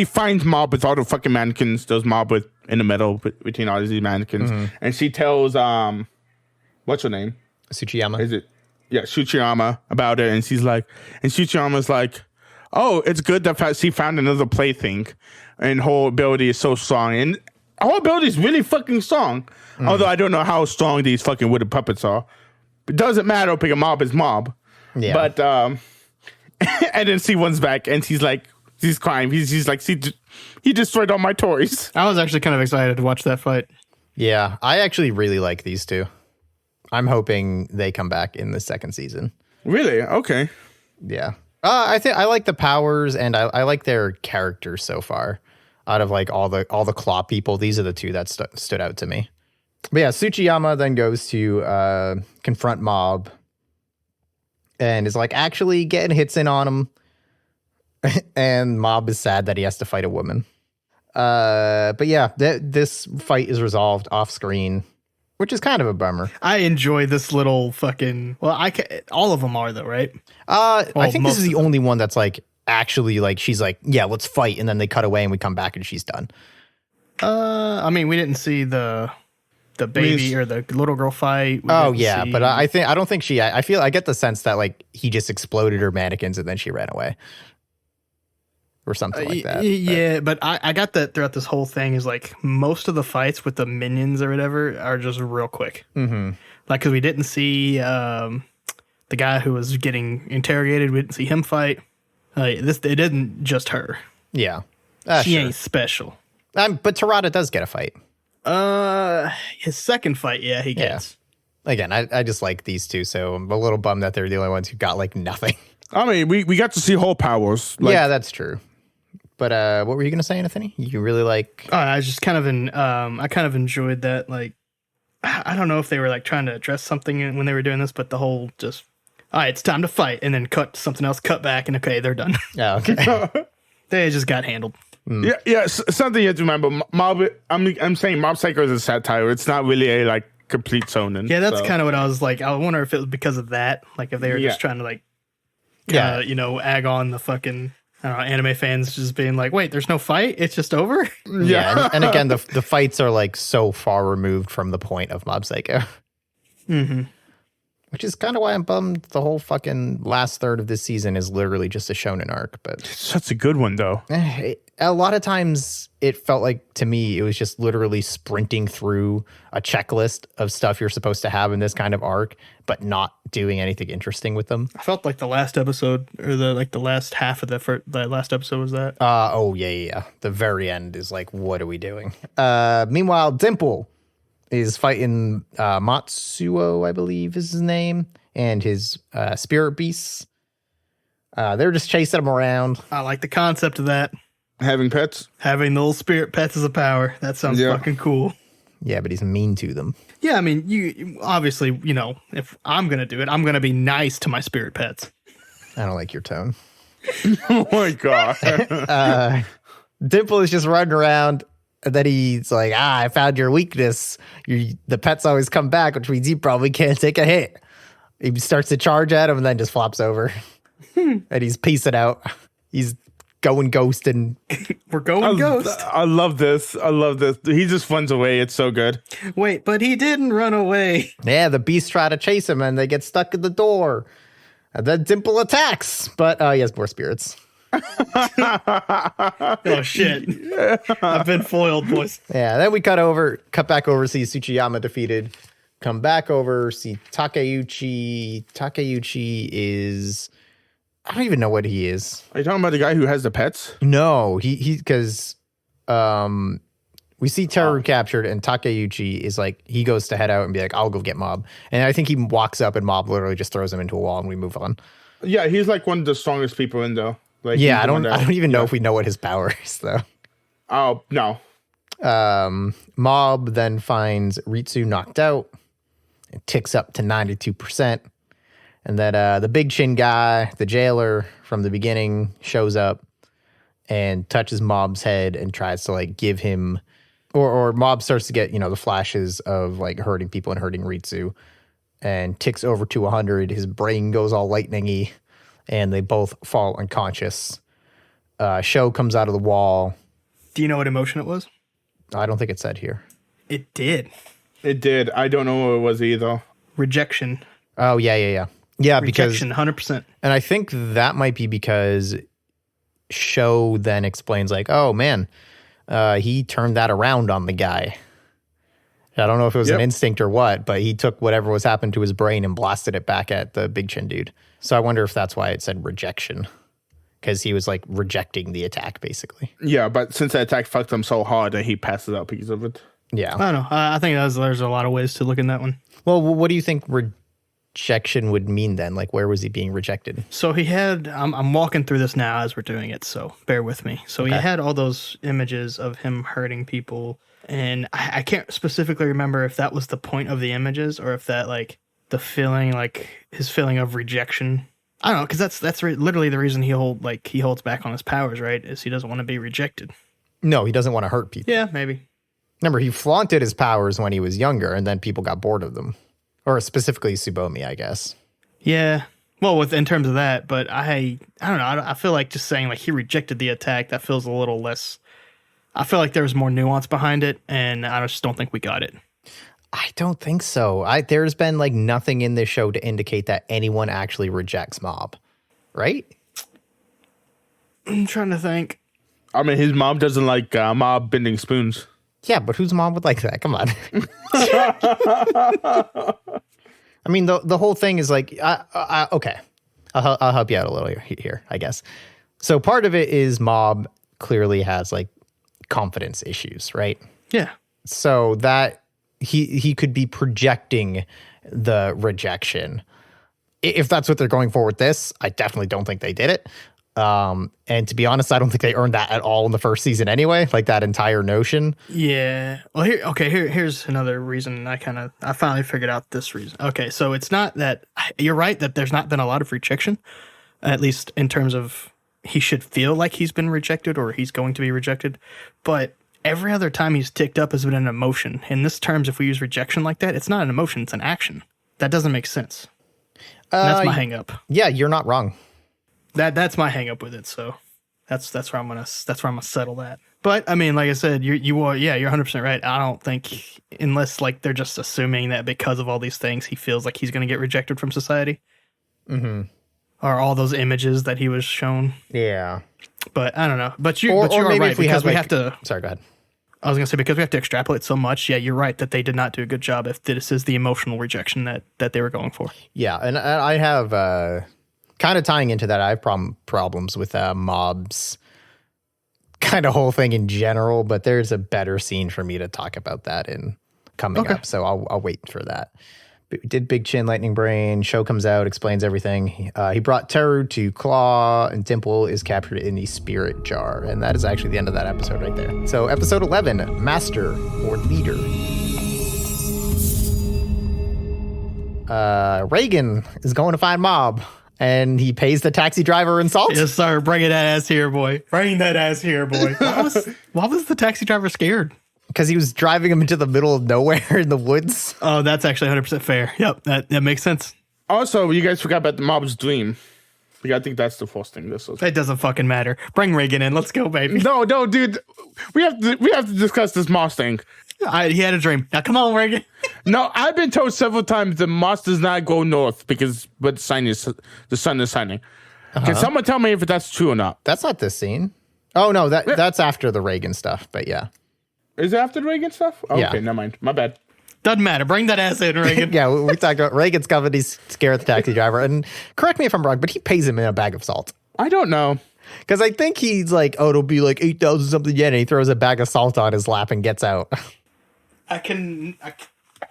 finds Mob with all the fucking mannequins. Those Mob with in the middle between all these mannequins, and she tells what's her name? Tsuchiyama. Is it? Yeah, Tsuchiyama about it, and Tsuchiyama's like, oh, it's good that she found another plaything, and her ability is so strong, and her ability is really fucking strong. Although I don't know how strong these fucking wooden puppets are. It doesn't matter because Mob is Mob. Yeah. But and then she runs back, and she's crying. He's like, he destroyed all my toys. I was actually kind of excited to watch that fight. Yeah, I actually really like these two. I'm hoping they come back in the second season. Really? Okay. Yeah. I think I like the powers, and I like their characters so far. Out of like all the claw people, these are the two that stood out to me. But yeah, Tsuchiyama then goes to confront Mob, and is like actually getting hits in on him. And Mob is sad that he has to fight a woman. But yeah, this fight is resolved off screen, which is kind of a bummer. I enjoy this little fucking. Well, all of them are though, right? I think this is the only one that's like actually like she's like, yeah, let's fight, and then they cut away and we come back and she's done. I mean, we didn't see the baby or the little girl fight. But I don't think she. I get the sense that like he just exploded her mannequins and then she ran away. Or something like that. Yeah, but I got that throughout this whole thing is like most of the fights with the minions or whatever are just real quick. Mm-hmm. Like, because we didn't see the guy who was getting interrogated. We didn't see him fight. It isn't just her. Yeah. She ain't special. But Terada does get a fight. His second fight, yeah, he gets. Again, I just like these two, so I'm a little bummed that they're the only ones who got like nothing. I mean, we got to see whole powers. Yeah, that's true. But what were you gonna say, Anthony? You really like? I was just kind of I kind of enjoyed that. Like, I don't know if they were like trying to address something when they were doing this, but the whole just, all right, it's time to fight, and then cut something else, cut back, and okay, they're done. Oh, okay. They just got handled. Yeah. Something you have to remember. Mob. I'm saying Mob Psycho is a satire. It's not really a like complete shonen. Yeah, that's kind of what I was like. I wonder if it was because of that. Like, if they were just trying to like, egg on the fucking. I don't know, anime fans just being like, wait, there's no fight? It's just over? Yeah. And again, the fights are like so far removed from the point of Mob Psycho. Mm-hmm. Which is kind of why I'm bummed the whole fucking last third of this season is literally just a shonen arc. But it's such a good one, though. A lot of times it felt like, to me, it was just literally sprinting through a checklist of stuff you're supposed to have in this kind of arc, but not doing anything interesting with them. I felt like the last episode, or the last half of the last episode was that. Yeah. The very end is like, what are we doing? Meanwhile, Dimple is fighting Matsuo, I believe is his name, and his spirit beasts. They're just chasing him around. I like the concept of that. Having pets? Having the little spirit pets as a power. That sounds fucking cool. Yeah, but he's mean to them. Yeah, I mean, you obviously, if I'm going to do it, I'm going to be nice to my spirit pets. I don't like your tone. Oh my God. Dimple is just running around, and then he's like, I found your weakness. The pets always come back, which means you probably can't take a hit. He starts to charge at him and then just flops over. And he's peacing out. He's going ghost, and we're going ghost. I love this. He just runs away. It's so good. Wait, but he didn't run away. Yeah, the beasts try to chase him, and they get stuck in the door. And then Dimple attacks, but he has more spirits. Oh shit! I've been foiled, boys. Yeah, then we cut back over, see Tsuchiyama defeated. Come back over, see Takeuchi. Takeuchi is, I don't even know what he is. Are you talking about the guy who has the pets? No, he because We see Teru captured, and Takeuchi is like, he goes to head out and be like, I'll go get Mob. And I think he walks up and Mob literally just throws him into a wall and we move on. Yeah, he's like one of the strongest people in there. Like, Yeah, I don't even know if we know what his power is, though. Oh, no. Mob then finds Ritsu knocked out. It ticks up to 92%. And then the big chin guy, the jailer from the beginning, shows up and touches Mob's head and tries to like give him, or Mob starts to get, the flashes of like hurting people and hurting Ritsu, and ticks over to 100. His brain goes all lightning-y, and they both fall unconscious. Sho comes out of the wall. Do you know what emotion it was? I don't think it said here. It did. It did. I don't know what it was either. Rejection. Oh, yeah. Yeah, Rejection, because 100%. And I think that might be because Sho then explains like, oh man, he turned that around on the guy. I don't know if it was an instinct or what, but he took whatever was happened to his brain and blasted it back at the big chin dude. So I wonder if that's why it said rejection, because he was like rejecting the attack basically. Yeah, but since the attack fucked him so hard that he passes out because of it. Yeah. I don't know. I think there's a lot of ways to look in that one. Well, what do you think rejection would mean then? Like, where was he being rejected? So he had, I'm walking through this now as we're doing it, so bear with me. So he had all those images of him hurting people, and I can't specifically remember if that was the point of the images or if that, like, the feeling, like, his feeling of rejection. I don't know, because that's literally the reason he holds back on his powers, right? Is he doesn't want to be rejected. No, he doesn't want to hurt people. Yeah, maybe. Remember, he flaunted his powers when he was younger, and then people got bored of them. Or specifically Tsubomi, I guess. Yeah. Well, in terms of that, but I don't know. I feel like just saying like he rejected the attack, that feels a little less. I feel like there was more nuance behind it, and I just don't think we got it. I don't think so. There's been like nothing in this show to indicate that anyone actually rejects Mob, right? I'm trying to think. I mean, his mom doesn't like Mob bending spoons. Yeah, but whose mom would like that? Come on. I mean, the whole thing is like, okay, I'll help you out a little here, I guess. So part of it is Mob clearly has like confidence issues, right? Yeah. So that he could be projecting the rejection. If that's what they're going for with this, I definitely don't think they did it. And to be honest, I don't think they earned that at all in the first season anyway, like that entire notion. Yeah. Well, here's another reason I finally figured out this reason. Okay, so it's not that you're right that there's not been a lot of rejection, at least in terms of he should feel like he's been rejected or he's going to be rejected, but every other time he's ticked up has been an emotion. In this terms, if we use rejection like that, it's not an emotion, it's an action. That doesn't make sense. That's my hang up. Yeah, you're not wrong. That's my hang up with it, so that's where I'm gonna settle that. But I mean, like I said, you're 100% right. I don't think, unless like they're just assuming that because of all these things he feels like he's gonna get rejected from society. Mm-hmm. Or all those images that he was shown. Yeah. But I don't know. But you're right, because we have to. Sorry, go ahead. I was gonna say, because we have to extrapolate so much. Yeah, you're right that they did not do a good job if this is the emotional rejection that they were going for. Yeah, and I have. Kind of tying into that, I have problems with Mob's kind of whole thing in general, but there's a better scene for me to talk about that in coming up, so I'll wait for that. Did Big Chin Lightning Brain. Sho comes out, explains everything. He brought Teru to Claw, and Dimple is captured in the Spirit Jar, and that is actually the end of that episode right there. So episode 11, Master or Leader. Reigen is going to find Mob. And he pays the taxi driver in salt? Yes, sir. Bring that ass here, boy. Bring that ass here, boy. Why was the taxi driver scared? Because he was driving him into the middle of nowhere in the woods. Oh, that's actually 100% fair. Yep, that makes sense. Also, you guys forgot about the Mob's dream. I think that's the first thing. It doesn't fucking matter. Bring Reigen in. Let's go, baby. No, dude. We have to discuss this Moss thing. He had a dream. Now, come on, Reigen. No, I've been told several times the Moss does not go north because the sun is shining. Can someone tell me if that's true or not? That's not this scene. Oh no, that's after the Reigen stuff. But yeah, is it after the Reigen stuff? Oh, yeah. Okay, never mind. My bad. Doesn't matter. Bring that ass in, Reigen. Yeah, we talked about Reigen's coming. He's scared the taxi driver, and correct me if I'm wrong, but he pays him in a bag of salt. I don't know. Because I think he's like, oh, it'll be like 8,000 something yen, and he throws a bag of salt on his lap and gets out. I can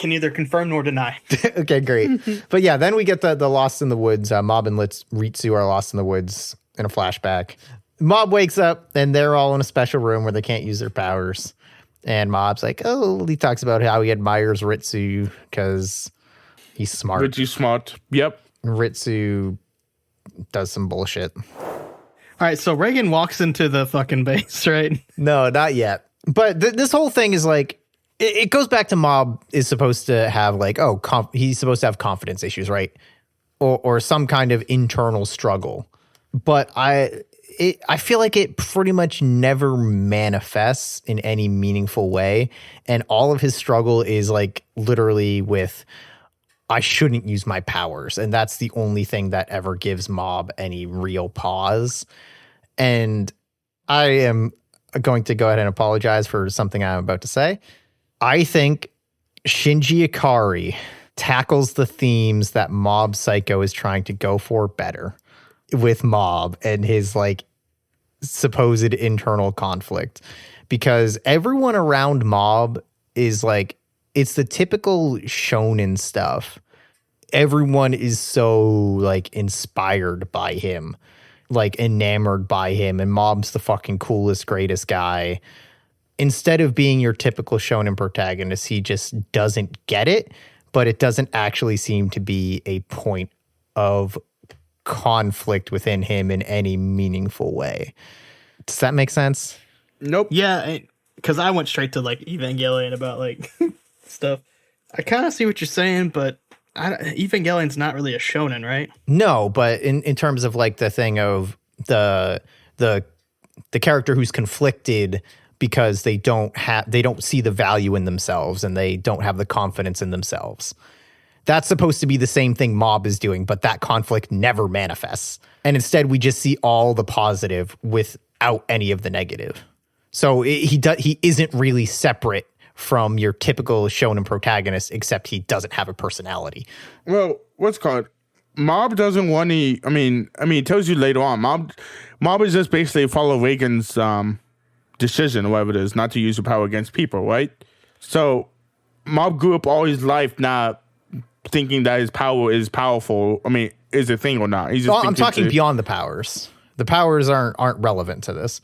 neither confirm nor deny. Okay, great. But yeah, then we get the Lost in the Woods. Mob and Ritsu are lost in the woods in a flashback. Mob wakes up, and they're all in a special room where they can't use their powers. And Mob's like, oh, he talks about how he admires Ritsu because he's smart. Ritsu smart. Yep. Ritsu does some bullshit. All right, so Reigen walks into the fucking base, right? No, not yet. But this whole thing is like, it goes back to Mob is supposed to have like, he's supposed to have confidence issues, right? Or some kind of internal struggle. But I feel like it pretty much never manifests in any meaningful way. And all of his struggle is like literally with, I shouldn't use my powers. And that's the only thing that ever gives Mob any real pause. And I am going to go ahead and apologize for something I'm about to say. I think Shinji Ikari tackles the themes that Mob Psycho is trying to go for better with Mob and his like supposed internal conflict, because everyone around Mob is like, it's the typical shonen stuff. Everyone is so like inspired by him, like enamored by him, and Mob's the fucking coolest, greatest guy. Instead of being your typical shonen protagonist, he just doesn't get it, but it doesn't actually seem to be a point of conflict within him in any meaningful way. Does that make sense? Nope. Yeah, because I went straight to like Evangelion about like stuff. I kind of see what you're saying, but Evangelion's not really a shonen, right? No, but in terms of like the thing of the character who's conflicted because they don't see the value in themselves and they don't have the confidence in themselves. That's supposed to be the same thing Mob is doing, but that conflict never manifests. And instead we just see all the positive without any of the negative. So he isn't really separate from your typical shonen protagonist, except he doesn't have a personality. Well, what's called? Mob doesn't want any. I mean, it tells you later on. Mob is just basically follow Reigen's decision, whatever it is, not to use the power against people, right? So, Mob grew up all his life not thinking that his power is powerful. I mean, is a thing or not? He's just I'm talking beyond the powers. The powers aren't relevant to this.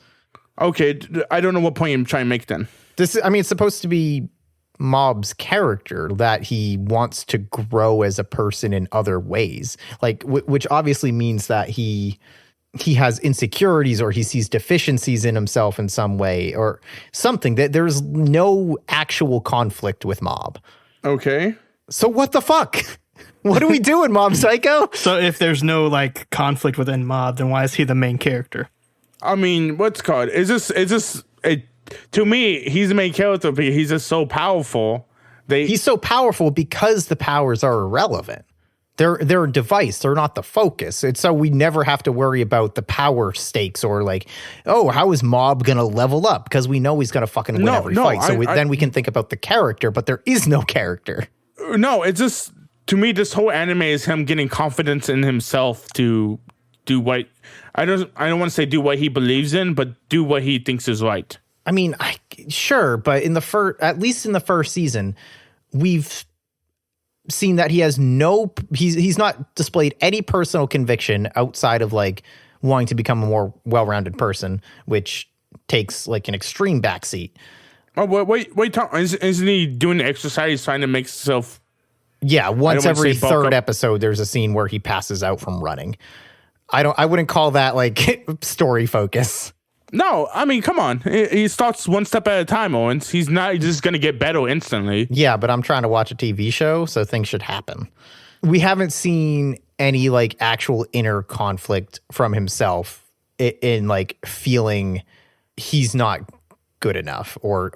Okay, I don't know what point I'm trying to make then. It's supposed to be Mob's character, that he wants to grow as a person in other ways, like which obviously means that he has insecurities or he sees deficiencies in himself in some way or something. That there's no actual conflict with Mob. Okay. So what the fuck? What do we do in Mob Psycho? So if there's no like conflict within Mob, then why is he the main character? I mean, what's called? To me, he's the main character because he's just so powerful. He's so powerful because the powers are irrelevant. They're a device. They're not the focus. It's so we never have to worry about the power stakes or like, oh, how is Mob going to level up? Because we know he's going to fucking win every fight. So then we can think about the character, but there is no character. No, it's just, to me, this whole anime is him getting confidence in himself to do what, I don't want to say do what he believes in, but do what he thinks is right. I mean, sure, but at least in the first season, we've seen that he has he's not displayed any personal conviction outside of like wanting to become a more well-rounded person, which takes like an extreme backseat. Oh, wait, isn't he doing the exercise trying to make himself? Yeah, once every third episode, there's a scene where he passes out from running. I wouldn't call that like story focus. No, I mean, come on. He starts one step at a time, Owens. He's not just going to get better instantly. Yeah, but I'm trying to watch a TV show, so things should happen. We haven't seen any like actual inner conflict from himself in like feeling he's not good enough or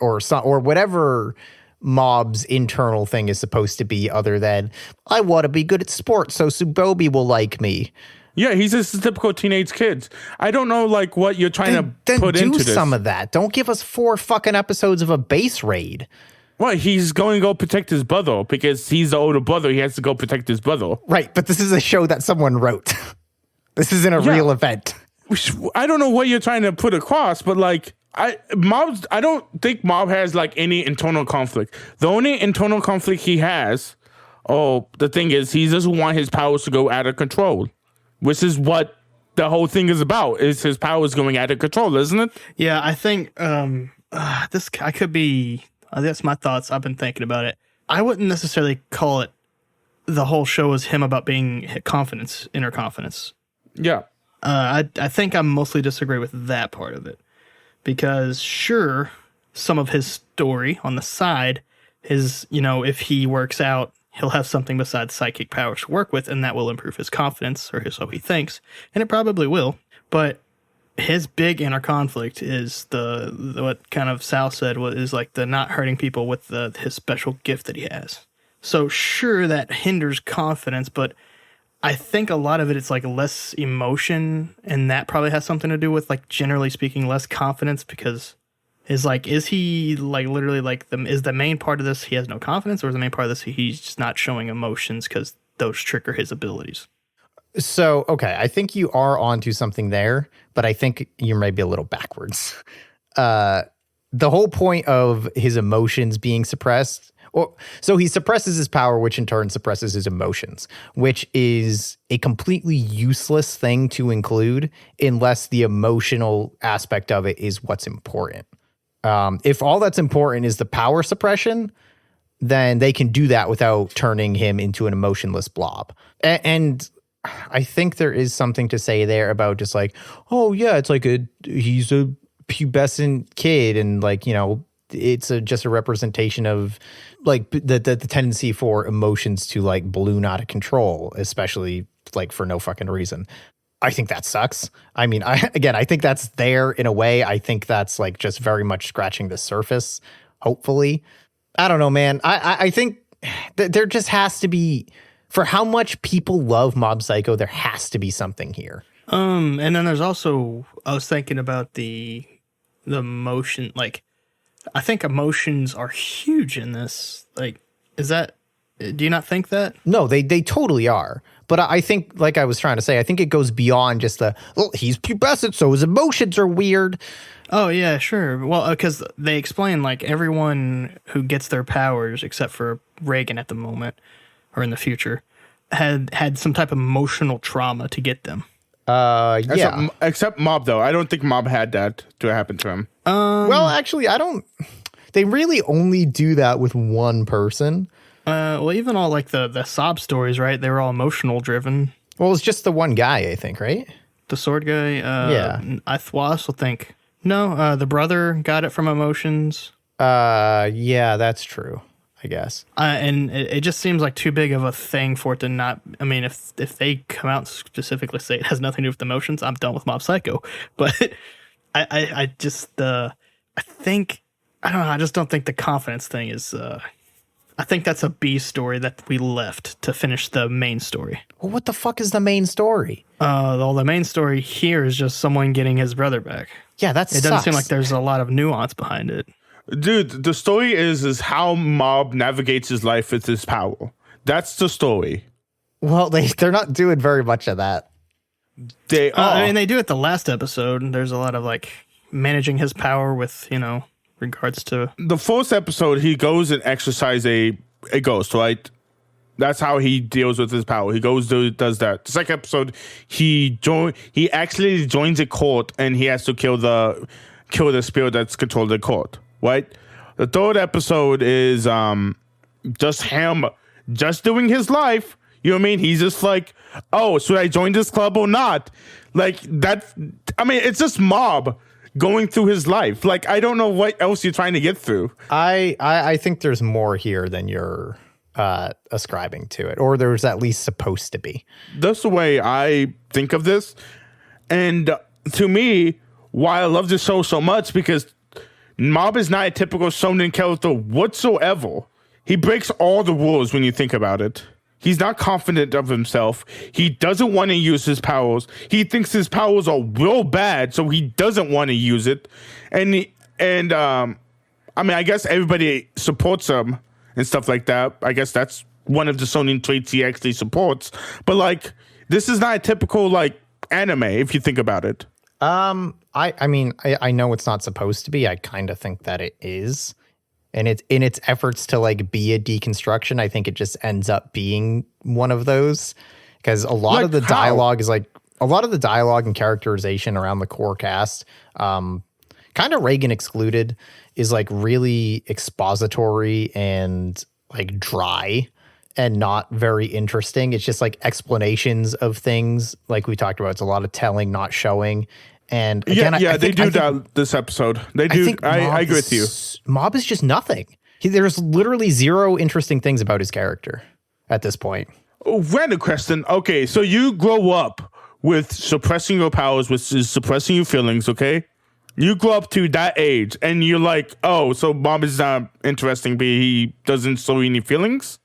whatever Mob's internal thing is supposed to be, other than I want to be good at sports so Tsubobi will like me. Yeah, he's just a typical teenage kid. I don't know, like, what you're trying to put into this. Do some of that. Don't give us 4 fucking episodes of a base raid. Well, he's going to go protect his brother because he's the older brother. He has to go protect his brother. Right, but this is a show that someone wrote. This isn't a real event. I don't know what you're trying to put across, but like I don't think Mob has like any internal conflict. The only internal conflict he has, the thing is he doesn't want his powers to go out of control, which is what the whole thing is about. Is his powers going out of control, isn't it? Yeah, I think I could be. That's my thoughts. I've been thinking about it. I wouldn't necessarily call it the whole show as him about being confidence, inner confidence. Yeah. I think I mostly disagree with that part of it. Because sure, some of his story on the side is, if he works out, he'll have something besides psychic powers to work with, and that will improve his confidence, or so he thinks. And it probably will. But his big inner conflict is the what kind of Sal said is like the not hurting people with his special gift that he has. So sure, that hinders confidence, but I think a lot of it's like less emotion, and that probably has something to do with, like, generally speaking, less confidence, because is he like literally like is the main part of this he has no confidence, or is the main part of this he's just not showing emotions because those trigger his abilities? So, okay, I think you are onto something there, but I think you might be a little backwards. The whole point of his emotions being suppressed, so he suppresses his power, which in turn suppresses his emotions, which is a completely useless thing to include unless the emotional aspect of it is what's important. If all that's important is the power suppression, then they can do that without turning him into an emotionless blob. And I think there is something to say there about just like, oh yeah, it's like he's a pubescent kid, and like, it's just a representation of like the tendency for emotions to like balloon out of control, especially like for no fucking reason. I think that sucks. I mean, I think that's there in a way. I think that's like just very much scratching the surface, hopefully. I don't know, man. I think there just has to be, for how much people love Mob Psycho, there has to be something here. And then there's also, I was thinking about the emotion, like, I think emotions are huge in this. Like, do you not think that? No, they totally are. But I think, like I was trying to say, I think it goes beyond just he's pubescent, so his emotions are weird. Oh, yeah, sure. Well, because they explain, like, everyone who gets their powers, except for Reigen at the moment, or in the future, had some type of emotional trauma to get them. Yeah. Except Mob, though. I don't think Mob had that to happen to him. Well, actually, they really only do that with one person. Well, even all like the sob stories, right? They were all emotional driven. Well, it's just the one guy, I think, right? The sword guy. Yeah. I also think the brother got it from emotions. Yeah, that's true, I guess. And it just seems like too big of a thing for it to not. I mean, if they come out and specifically say it has nothing to do with emotions, I'm done with Mob Psycho. But I think, I don't know. I just don't think the confidence thing is. I think that's a B story that we left to finish the main story. Well, what the fuck is the main story? The main story here is just someone getting his brother back. Yeah, it doesn't seem like there's a lot of nuance behind it. Dude, the story is how Mob navigates his life with his power. That's the story. Well, they're not doing very much of that. They are. I mean, they do it the last episode. There's a lot of like managing his power with, regards to the first episode. He goes and exercises a ghost, right? That's how he deals with his power. He does that. The second episode, he actually joins a cult, and he has to kill the spirit that's controlled the cult, right? The third episode is just him just doing his life. You know what I mean? He's just like, oh, should I join this club or not? Like that. I mean, it's just Mob going through his life. Like, I don't know what else you're trying to get through. I think there's more here than you're ascribing to it, or there's at least supposed to be. That's the way I think of this. And to me, why I love this show so much, because Mob is not a typical shonen character whatsoever. He breaks all the rules when you think about it. He's not confident of himself. He doesn't want to use his powers. He thinks his powers are real bad, so he doesn't want to use it. And I mean, I guess everybody supports him and stuff like that. I guess that's one of the shonen traits he actually supports. But like, this is not a typical like anime if you think about it. I mean, I know it's not supposed to be. I kind of think that it is. And it's in its efforts to like be a deconstruction. I think it just ends up being one of those because a lot Like of the how? dialogue is like a lot of the dialogue and characterization around the core cast, kind of Reigen excluded, is like really expository and like dry and not very interesting. It's just like explanations of things like we talked about. It's a lot of telling, not showing. And again, they do that this episode. They do. I agree with you. Mob is just nothing. There's literally zero interesting things about his character at this point. Random question. Okay, so you grow up with suppressing your powers, which is suppressing your feelings, okay? You grow up to that age, and you're like, oh, so Mob is not interesting, but he doesn't show any feelings?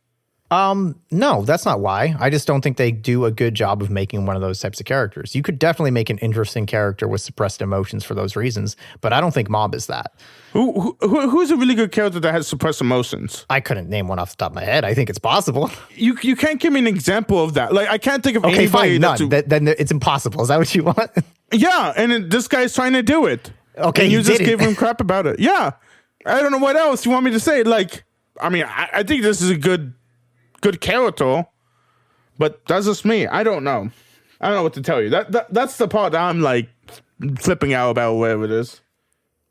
No, that's not why. I just don't think they do a good job of making one of those types of characters. You could definitely make an interesting character with suppressed emotions for those reasons, but I don't think Mob is that. Who's a really good character that has suppressed emotions? I couldn't name one off the top of my head. I think it's possible. You can't give me an example of that. Like, I can't think of Okay, anybody. fine, none. Then it's impossible. Is that what you want? Yeah, and this guy's trying to do it. Okay, and you just did gave it. him crap about it. Yeah, I don't know what else you want me to say. Like, I mean, I think this is a good character, but that's just me. I don't know. I don't know what to tell you. That's the part that I'm like flipping out about, whatever it is.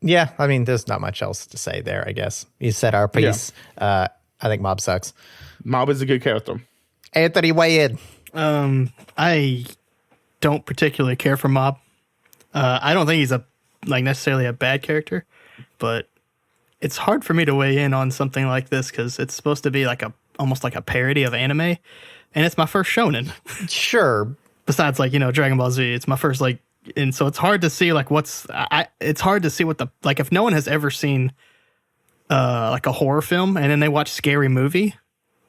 Yeah, I mean, there's not much else to say there, I guess. You said our piece. I think Mob sucks. Mob is a good character. Anthony, weigh in. I don't particularly care for Mob. I don't think he's necessarily a bad character, but it's hard for me to weigh in on something like this because it's supposed to be like almost like a parody of anime, and it's my first shonen. Sure. Besides, like, Dragon Ball Z, it's my first, like, and so it's hard to see like it's hard to see what the, like, if no one has ever seen like a horror film and then they watch Scary Movie,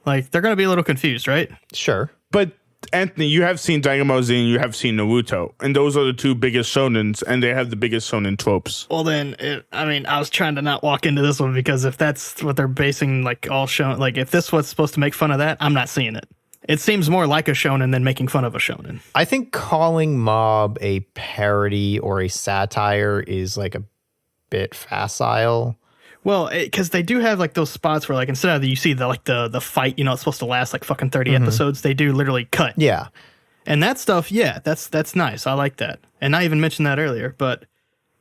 like, they're gonna be a little confused, right? Sure. But Anthony, you have seen Dragon Ball Z and you have seen Naruto, and those are the two biggest shonens, and they have the biggest shonen tropes. Well, then, I was trying to not walk into this one because if that's what they're basing, like, all shonen, like, if this was supposed to make fun of that, I'm not seeing it. It seems more like a shonen than making fun of a shonen. I think calling Mob a parody or a satire is like a bit facile. Well, because they do have like those spots where, like, instead of you see the fight, it's supposed to last like fucking 30 episodes, they do literally cut. Yeah. And that stuff, yeah, that's nice. I like that. And I even mentioned that earlier. But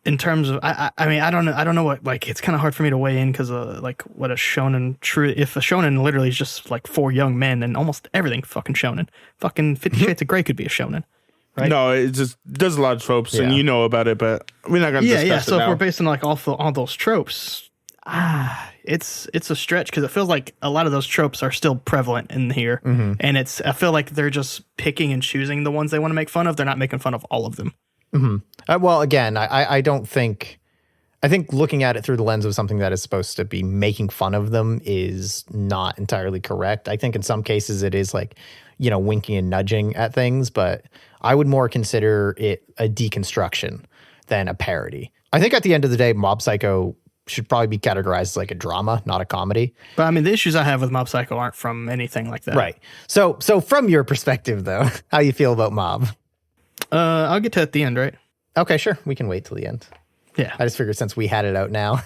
in terms of, I mean, I don't know what, like, it's kind of hard for me to weigh in because like what a shonen if a shonen literally is just like 4 young men, then almost everything fucking shonen. Fucking 50 Shades of Grey could be a shonen. Right? No, it just does a lot of tropes, and you know about it, but we're not going to discuss it now. So if we're basing like all those tropes, it's a stretch because it feels like a lot of those tropes are still prevalent in here, and I feel like they're just picking and choosing the ones they want to make fun of. They're not making fun of all of them. Well, again, I don't think. I think looking at it through the lens of something that is supposed to be making fun of them is not entirely correct. I think in some cases it is like, winking and nudging at things, but I would more consider it a deconstruction than a parody. I think at the end of the day, Mob Psycho should probably be categorized as like a drama, not a comedy. But I mean, the issues I have with Mob Psycho aren't from anything like that. Right. So from your perspective, though, how you feel about Mob? I'll get to it at the end, right? Okay, sure. We can wait till the end. Yeah. I just figured since we had it out now.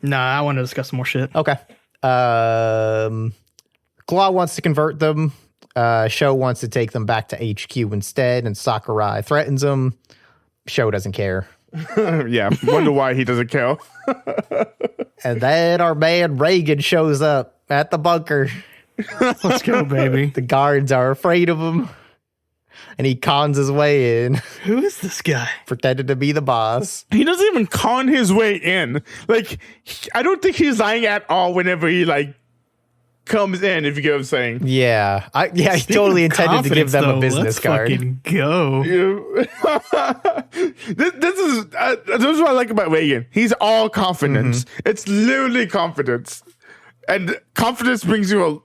Nah, I want to discuss some more shit. Okay. Claw wants to convert them. Sho wants to take them back to HQ instead, and Sakurai threatens them. Sho doesn't care. Yeah, wonder why he doesn't care. And then our man Reigen shows up at the bunker. Let's go, baby. The guards are afraid of him, and he cons his way in, Who is this guy? pretending to be the boss. He doesn't even con his way in. Like, I don't think he's lying at all whenever he, like, comes in, if you get what I'm saying. Yeah, he totally intended to give them a business card. Fucking go. This is what I like about Reigen. He's all confidence. It's literally confidence, and confidence brings you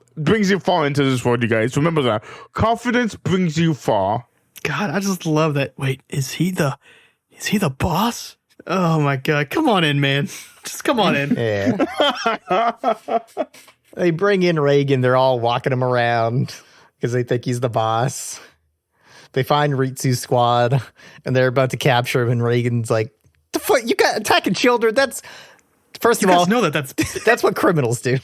far into this world. You guys remember that. Confidence brings you far. God, I just love that. Wait, is he the boss? Oh my God, come on in, man. Just come on in. Yeah. They bring in Reigen. They're all walking him around because they think he's the boss. They find Ritsu's squad, and they're about to capture him, and Reigen's like, the fuck, you got attacking children? That's, first of all, know that's that's what criminals do.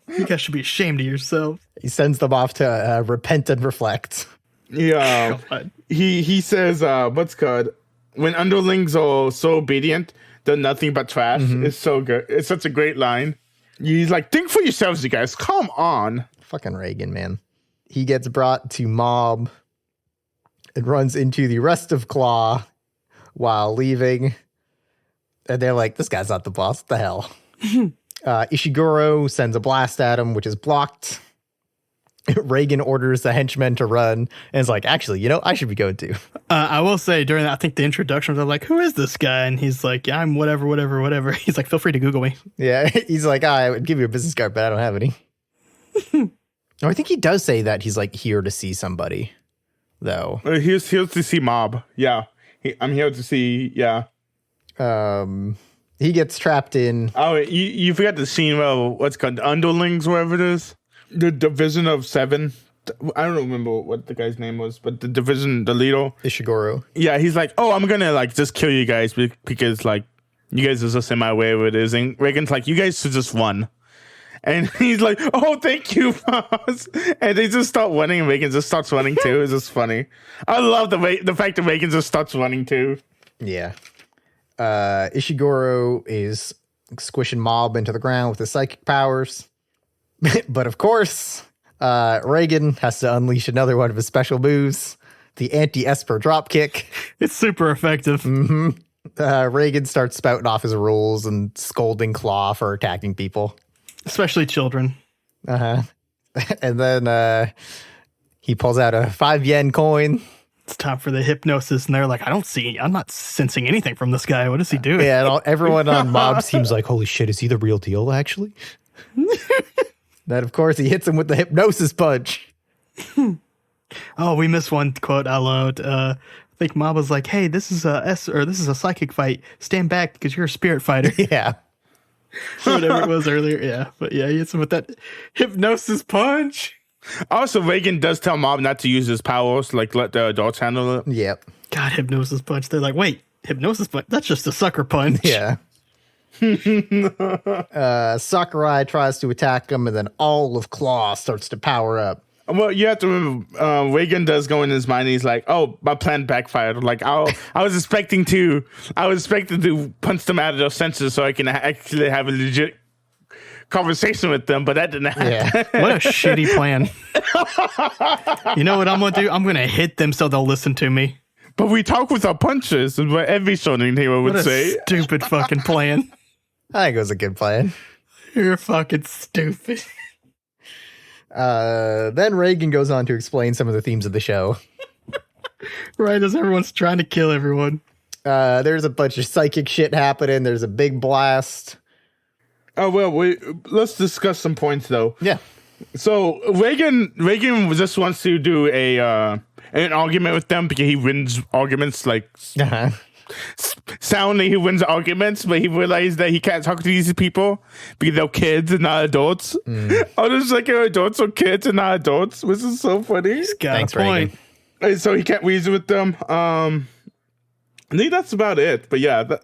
you guys should be ashamed of yourself. He sends them off to repent and reflect. Yeah. God. He says, what's called? When underlings are so obedient, they're nothing but trash. It's so good. It's such a great line. He's like, think for yourselves, you guys. Come on. Fucking Reigen, man. He gets brought to Mob and runs into the rest of Claw while leaving. And they're like, this guy's not the boss. What the hell? Ishiguro sends a blast at him, which is blocked. Reigen orders the henchmen to run and is like, actually, I should be going too. I will say during that, I think the introduction was like, who is this guy? And he's like, yeah, I'm whatever. He's like, feel free to Google me. Yeah, he's like, I would give you a business card, but I don't have any. I think he does say that he's like here to see somebody, though. Here's to see Mob. Yeah. I'm here to see, yeah. He gets trapped in. Oh, you forgot the scene where, what's called, underlings, wherever it is? The Division of 7. I don't remember what the guy's name was, but the division, the leader. Ishiguro. Yeah, he's like, oh, I'm going to like just kill you guys because like you guys are just in my way with it is. And Reigen's like, you guys should just run. And he's like, oh, thank you, boss. And they just start running and Reigen just starts running too. It's just funny. I love the fact that Reigen just starts running too. Yeah. Ishiguro is squishing Mob into the ground with his psychic powers. But of course, Reigen has to unleash another one of his special moves, the anti-Esper dropkick. It's super effective. Reigen starts spouting off his rules and scolding Claw for attacking people. Especially children. And then he pulls out a 5 yen coin. It's time for the hypnosis, and they're like, I'm not sensing anything from this guy. What is he doing? Yeah, and everyone on Mob's team's like, holy shit, is he the real deal, actually? Then, of course, he hits him with the hypnosis punch. Oh, we missed one quote out loud. I think Mob was like, hey, this is a psychic fight. Stand back because you're a spirit fighter. Yeah. Whatever it was earlier. Yeah. But yeah, he hits him with that hypnosis punch. Also, Reigen does tell Mob not to use his powers, like let the adults handle it. Yep. God, hypnosis punch. They're like, wait, hypnosis punch? That's just a sucker punch. Yeah. Sakurai tries to attack him, and then all of Claw starts to power up. Well, you have to remember, Reigen does go in his mind. He's like, "Oh, my plan backfired. Like, I was expecting to punch them out of their senses so I can actually have a legit conversation with them, but that didn't happen." Yeah. What a shitty plan. You know what I'm gonna do? I'm gonna hit them so they'll listen to me. But we talk with our punches, is what every shonen hero would What a say. stupid fucking plan. I think it was a good plan. You're fucking stupid. Then Reigen goes on to explain some of the themes of the show. Right as everyone's trying to kill everyone. There's a bunch of psychic shit happening. There's a big blast. Oh, well, let's discuss some points, though. Yeah. So, Reigen just wants to do an argument with them because he wins arguments, like, soundly he wins arguments, but he realized that he can't talk to these people because they're kids and not adults. Oh, there's like adults or kids and not adults, which is so funny. He's got Thanks, a point. Reigen. And so he can't reason with them. I think that's about it. But yeah,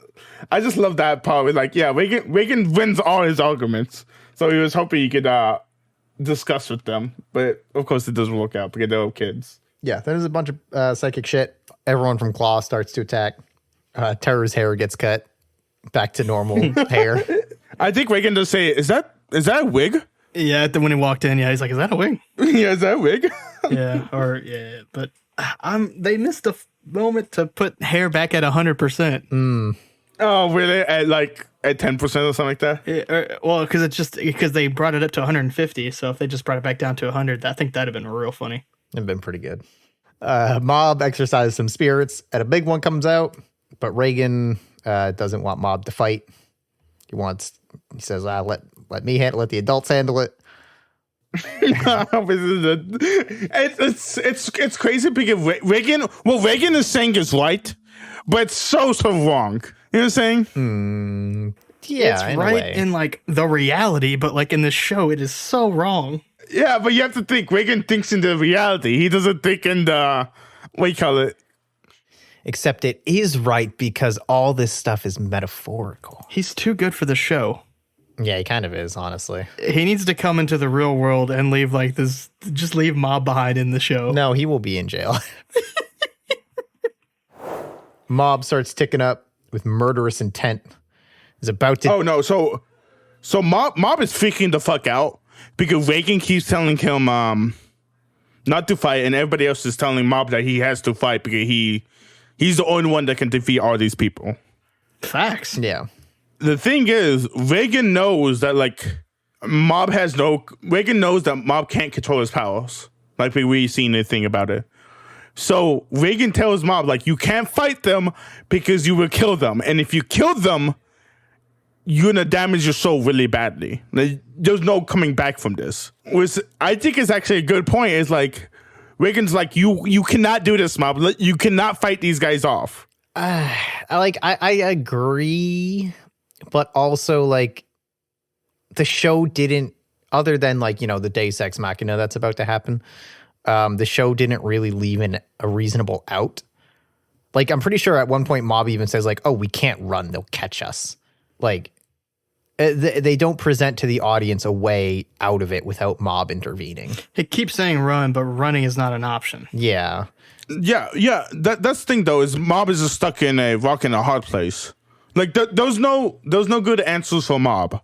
I just love that part. With like, yeah, Reigen wins all his arguments, so he was hoping he could discuss with them, but of course it doesn't work out because they're all kids. Yeah, there's a bunch of psychic shit. Everyone from Claw starts to attack. Terror's hair gets cut back to normal hair. I think Reigen does say, is that a wig? Yeah, when he walked in, yeah, he's like, is that a wig? Yeah, is that a wig? Yeah, but they missed a moment to put hair back at 100%. Oh, really? At 10% or something like that? Yeah, well, because they brought it up to 150, so if they just brought it back down to 100, I think that'd have been real funny. It'd been pretty good. Mob exercises some spirits, and a big one comes out, but Reigen doesn't want Mob to fight. He says, let me handle it, let the adults handle it. It's crazy because Reigen is saying is right, but it's so wrong. You know what I'm saying? Yeah, it's in right a way. in like the reality, but like in this show, it is so wrong. Yeah, but you have to think. Reigen thinks in the reality. He doesn't think in the what you call it. Except it is right because all this stuff is metaphorical. He's too good for the show. Yeah, he kind of is, honestly. He needs to come into the real world and leave like this. Just leave Mob behind in the show. No, he will be in jail. Mob starts ticking up with murderous intent. Is about to. Oh no! So Mob is freaking the fuck out because Reigen keeps telling him not to fight, and everybody else is telling Mob that he has to fight because he's the only one that can defeat all these people. Facts. Yeah. The thing is, Reigen knows that Reigen knows that Mob can't control his powers. Like we've seen anything about it. So Reigen tells Mob, like, you can't fight them because you will kill them. And if you kill them, you're going to damage your soul really badly. There's no coming back from this. Which I think is actually a good point. Is like, Reigen's like, you cannot do this, Mob. You cannot fight these guys off. I agree, but also, like, the show didn't, other than, like, you know, the Deus Ex Machina that's about to happen, the show didn't really leave in a reasonable out. Like, I'm pretty sure at one point Mob even says, like, oh, we can't run, they'll catch us. Like, they don't present to the audience a way out of it without Mob intervening. He keeps saying run, but running is not an option. Yeah. Yeah. That's the thing, though, is Mob is just stuck in a rock and a hard place. Like, there's no good answers for Mob.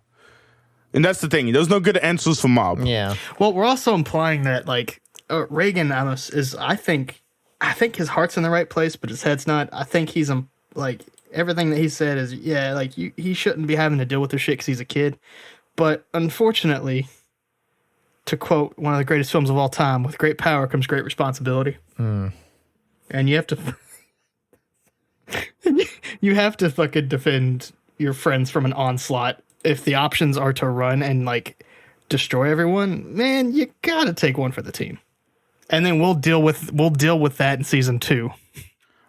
And that's the thing. There's no good answers for Mob. Yeah. Well, we're also implying that, like, Reigen is, I think his heart's in the right place, but his head's not. I think he's, like, everything that he said is, yeah, like, he shouldn't be having to deal with this shit because he's a kid. But unfortunately, to quote one of the greatest films of all time, with great power comes great responsibility. And you have to... you have to fucking defend your friends from an onslaught. If the options are to run and, like, destroy everyone, man, you gotta take one for the team. And then we'll deal with that in season 2.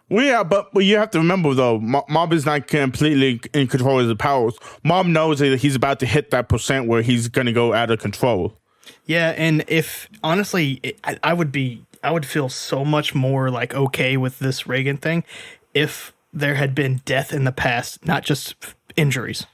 Well, yeah, but you have to remember, though, Mob is not completely in control of his powers. Mob knows that he's about to hit that % where he's going to go out of control. Yeah, and if, honestly, I would feel so much more, like, okay with this Reigen thing if there had been death in the past, not just injuries.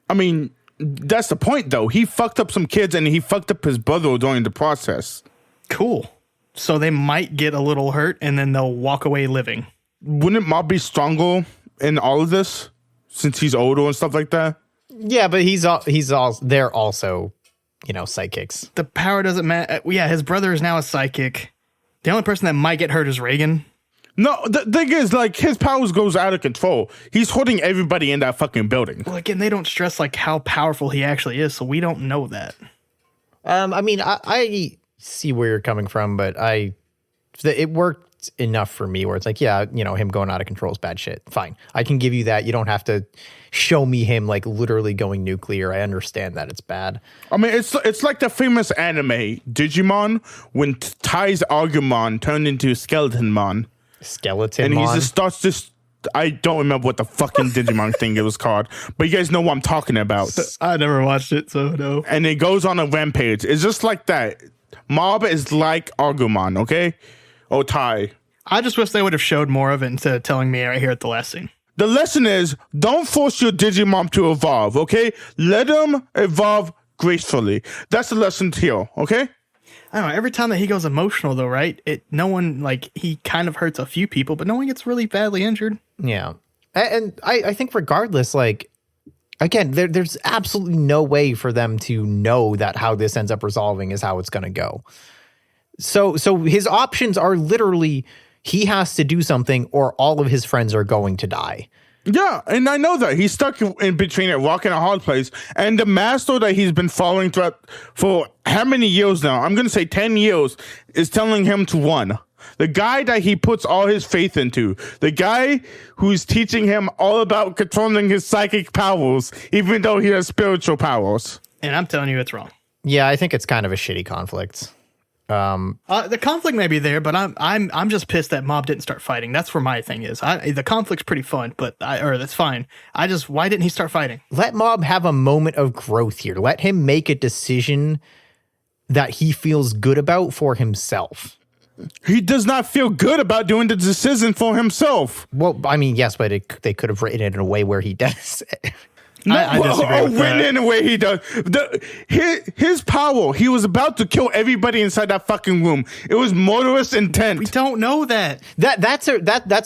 I mean, that's the point, though. He fucked up some kids, and he fucked up his brother during the process. Cool. So they might get a little hurt, and then they'll walk away living. Wouldn't Mob be stronger in all of this since he's older and stuff like that? Yeah, but they're also, you know, psychics. The power doesn't matter. Yeah, his brother is now a psychic. The only person that might get hurt is Reigen. No, the thing is, like, his powers goes out of control. He's holding everybody in that fucking building. Well, again, they don't stress, like, how powerful he actually is, so we don't know that. I mean, I see where you're coming from, but it worked enough for me where it's like, yeah, you know, him going out of control is bad shit. Fine. I can give you that. You don't have to show me him, like, literally going nuclear. I understand that it's bad. I mean, it's like the famous anime Digimon when Tai's Agumon turned into Skeletonmon. And he just starts this. I don't remember what the fucking Digimon thing it was called, but you guys know what I'm talking about. I never watched it, so no. And it goes on a rampage. It's just like that. Mob is like Agumon, okay? Oh, Tai. I just wish they would have showed more of it instead of telling me right here at the last scene. The lesson is, don't force your Digimon to evolve, okay? Let them evolve gracefully. That's the lesson here, okay? I don't know. Every time that he goes emotional, though, right? No one, like, he kind of hurts a few people, but no one gets really badly injured. Yeah. And I think regardless, like, again, there's absolutely no way for them to know that how this ends up resolving is how it's going to go. So his options are literally he has to do something or all of his friends are going to die. Yeah, and I know that. He's stuck in between a rock and a hard place. And the master that he's been following for how many years now? I'm going to say 10 years is telling him to run. The guy that he puts all his faith into. The guy who's teaching him all about controlling his psychic powers, even though he has spiritual powers. And I'm telling you it's wrong. Yeah, I think it's kind of a shitty conflict. The conflict may be there, but I'm just pissed that Mob didn't start fighting. That's where my thing is. The conflict's pretty fun, but that's fine. Why didn't he start fighting? Let Mob have a moment of growth here. Let him make a decision that he feels good about for himself. He does not feel good about doing the decision for himself. Well, I mean, yes, but they could have written it in a way where he does. No, I disagree with written that. in the way he does. His power, he was about to kill everybody inside that fucking room. It was murderous intent. We don't know that. That's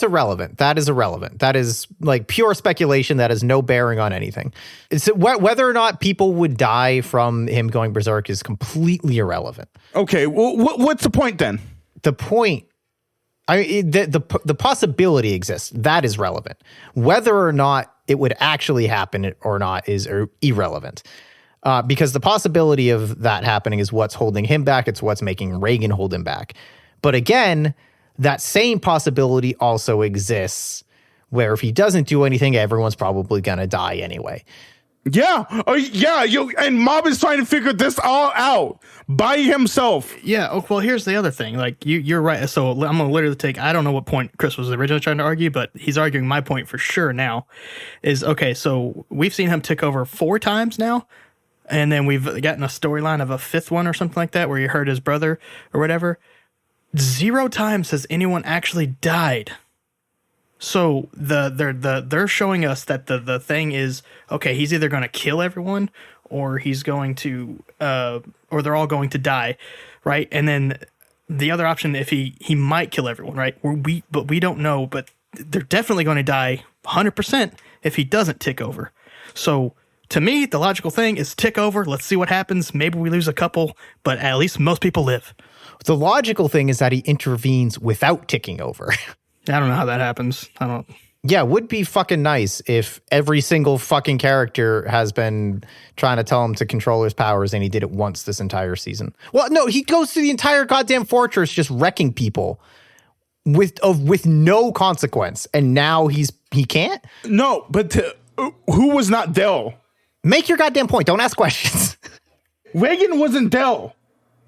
irrelevant. That is irrelevant. That is like pure speculation. That has no bearing on anything. It's whether or not people would die from him going berserk is completely irrelevant. Okay, well, what's the point then? The point, the possibility exists. That is relevant. Whether or not it would actually happen or not is irrelevant. Because the possibility of that happening is what's holding him back. It's what's making Reigen hold him back. But again, that same possibility also exists where if he doesn't do anything, everyone's probably going to die anyway. Yeah. And Mob is trying to figure this all out by himself. Yeah. Oh, well, here's the other thing. Like you're right. So I'm gonna literally take. I don't know what point Chris was originally trying to argue, but he's arguing my point for sure now. Is okay. So we've seen him tick over 4 times now, and then we've gotten a storyline of a 5th one or something like that where he hurt his brother or whatever. 0 times has anyone actually died. So they're showing us that the thing is, okay, he's either going to kill everyone or he's going to or they're all going to die, right? And then the other option, if he might kill everyone, right? But we don't know, but they're definitely going to die 100% if he doesn't tick over. So to me, the logical thing is tick over. Let's see what happens. Maybe we lose a couple, but at least most people live. The logical thing is that he intervenes without ticking over. I don't know how that happens. I don't. Yeah, it would be fucking nice if every single fucking character has been trying to tell him to control his powers and he did it once this entire season. Well, no, he goes to the entire goddamn fortress just wrecking people with no consequence. And now he can't? No, but who was not there? Make your goddamn point. Don't ask questions. Reigen wasn't there.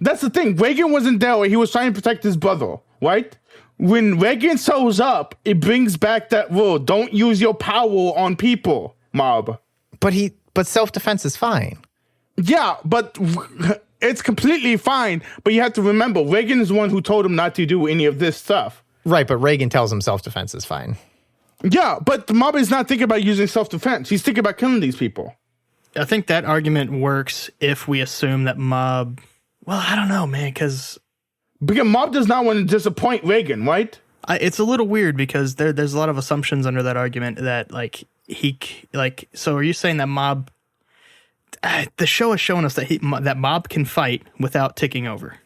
That's the thing. Reigen wasn't there. He was trying to protect his brother, right? When Reigen shows up, it brings back that rule. Don't use your power on people, Mob. But self-defense is fine. Yeah, but it's completely fine. But you have to remember, Reigen is the one who told him not to do any of this stuff. Right, but Reigen tells him self-defense is fine. Yeah, but the Mob is not thinking about using self-defense. He's thinking about killing these people. I think that argument works if we assume that Mob. Well, I don't know, man, because Mob does not want to disappoint Reigen, right? it's a little weird because there's a lot of assumptions under that argument that so are you saying that Mob the show has shown us that Mob can fight without ticking over?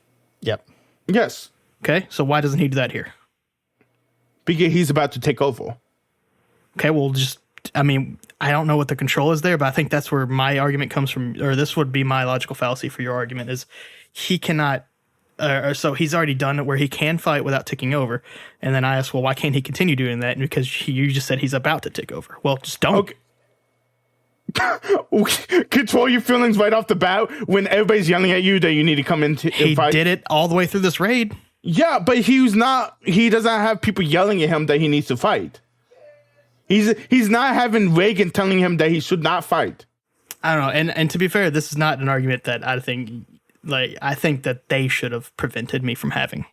Yep. Yes. Okay, so why doesn't he do that here? Because he's about to take over. Okay, well, I don't know what the control is there, but I think that's where my argument comes from, or this would be my logical fallacy for your argument, is he cannot, so he's already done it where he can fight without ticking over. And then I asked, well, why can't he continue doing that? And because you just said he's about to tick over. Well, just don't. Okay. Control your feelings right off the bat when everybody's yelling at you that you need to come in He fight. did it all the way through this raid. Yeah, but he doesn't have people yelling at him that he needs to fight. He's not having Reigen telling him that he should not fight. I don't know. And to be fair, this is not an argument that I think that they should have prevented me from having.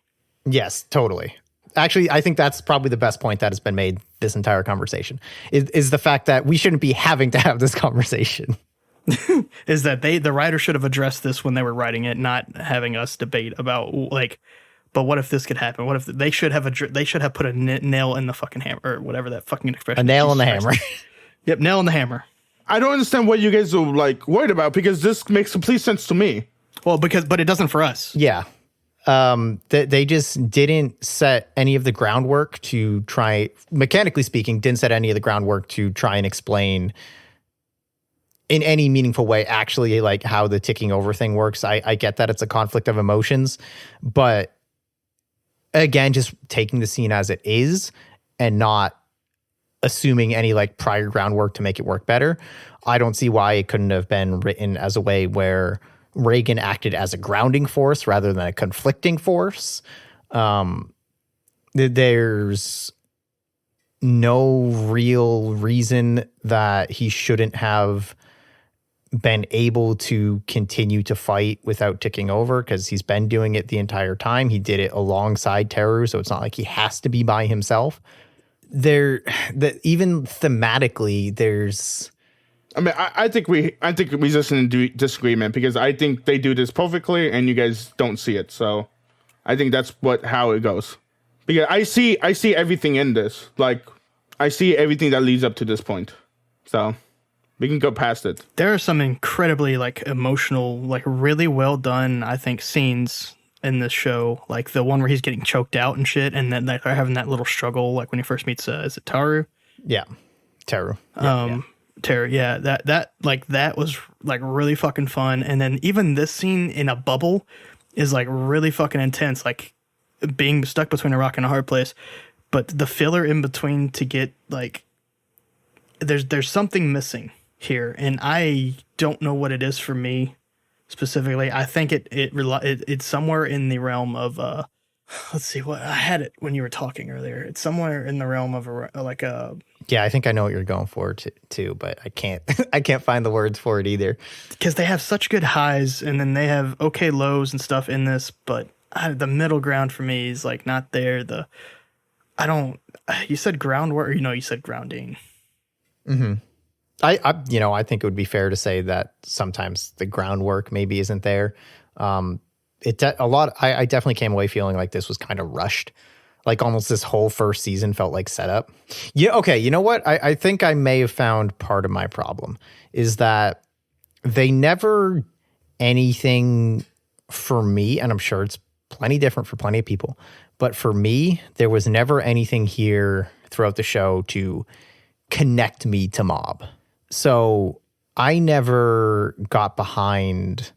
Yes, totally. Actually, I think that's probably the best point that has been made this entire conversation is the fact that we shouldn't be having to have this conversation. Is that the writer should have addressed this when they were writing it, not having us debate about but what if this could happen? What if they should have put a nail in the fucking hammer or whatever that fucking expression. A nail in the hammer. Yep, nail in the hammer. I don't understand what you guys are worried about because this makes complete sense to me. Well, but it doesn't for us. Yeah. They just didn't set any of the groundwork to try, mechanically speaking, didn't set any of the groundwork to try and explain in any meaningful way actually how the ticking over thing works. I get that it's a conflict of emotions, but again, just taking the scene as it is and not assuming any prior groundwork to make it work better. I don't see why it couldn't have been written as a way where Reigen acted as a grounding force rather than a conflicting force. There's no real reason that he shouldn't have been able to continue to fight without ticking over because he's been doing it the entire time. He did it alongside Teru, so it's not like he has to be by himself. Even thematically, there's. I mean, I think we just in disagreement because I think they do this perfectly and you guys don't see it. So I think that's how it goes. Because I see everything in this. Like I see everything that leads up to this point. So we can go past it. There are some incredibly like emotional, like really well done, I think, scenes in this show. Like the one where he's getting choked out and shit, and then they're having that little struggle, like when he first meets is it Taru? Yeah, Teru. Teru, yeah, that was like really fucking fun. And then even this scene in a bubble is like really fucking intense, like being stuck between a rock and a hard place. But the filler in between to get like there's something missing here, and I don't know what it is for me specifically. I think it's somewhere in the realm of let's see, what I had it when you were talking earlier. It's somewhere in the realm of yeah, I think I know what you're going for too, but I can't I can't find the words for it either. Because they have such good highs and then they have okay lows and stuff in this, but the middle ground for me is like not there. You said groundwork, or you said grounding. Mm-hmm. I think it would be fair to say that sometimes the groundwork maybe isn't there. I definitely came away feeling like this was kind of rushed. Like almost this whole first season felt like setup. Yeah. Okay. You know what? I think I may have found part of my problem is that they never anything for me, and I'm sure it's plenty different for plenty of people, but for me, there was never anything here throughout the show to connect me to Mob. So I never got behind,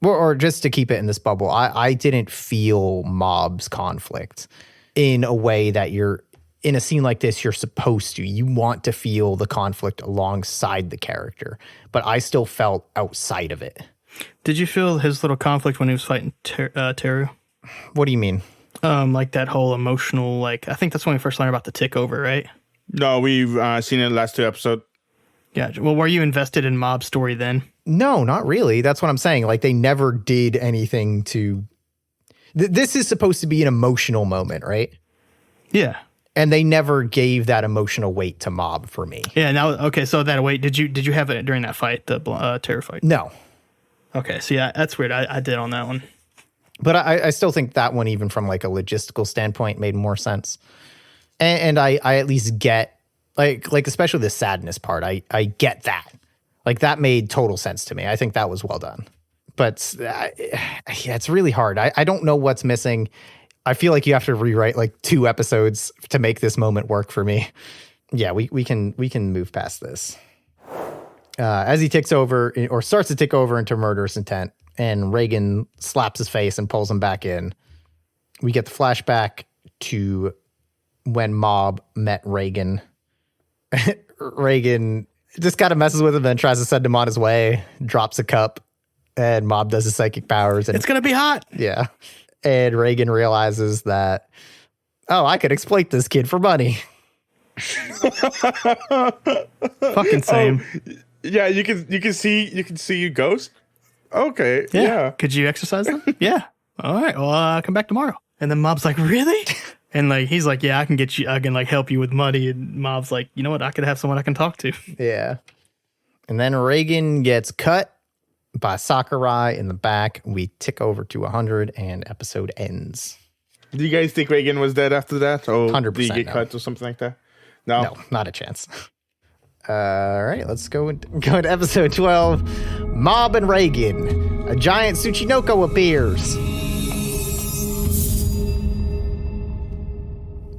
or just to keep it in this bubble, I didn't feel Mob's conflict in a way that you're in a scene like this, you're supposed to. You want to feel the conflict alongside the character, but I still felt outside of it. Did you feel his little conflict when he was fighting Teru? What do you mean? Like that whole emotional, like, I think that's when we first learned about the tick over, right? No, we've seen it in the last 2 episodes. Yeah. Well, were you invested in Mob's story then? No, not really. That's what I'm saying. Like, they never did anything to... This is supposed to be an emotional moment, right? Yeah. And they never gave that emotional weight to Mob for me. Yeah. Now, okay. So that weight, did you have it during that fight, the Teru fight? No. Okay. So yeah, that's weird. I did on that one. But I still think that one, even from like a logistical standpoint, made more sense. And I at least get like especially the sadness part. I get that. Like that made total sense to me. I think that was well done. But yeah, it's really hard. I don't know what's missing. I feel like you have to rewrite like 2 episodes to make this moment work for me. Yeah, we can move past this. As he ticks over or starts to tick over into murderous intent, and Reigen slaps his face and pulls him back in, we get the flashback to when Mob met Reigen. Reigen just kind of messes with him and tries to send him on his way, drops a cup, and Mob does his psychic powers. And it's going to be hot. Yeah. And Reigen realizes that, oh, I could exploit this kid for money. Fucking same. Oh, yeah, you can see Ghost. Okay. Yeah. Could you exercise them? Yeah. All right. Well, I'll come back tomorrow. And then Mob's like, really? And like he's like, yeah, I can like help you with money. And Mob's like, you know what? I could have someone I can talk to. Yeah. And then Reigen gets cut by Sakurai in the back. We tick over to 100 and episode ends. Do you guys think Reigen was dead after that? Or 100% did he get cut or something like that? No, not a chance. All right, let's go into episode 12. Mob and Reigen. A giant Tsuchinoko appears.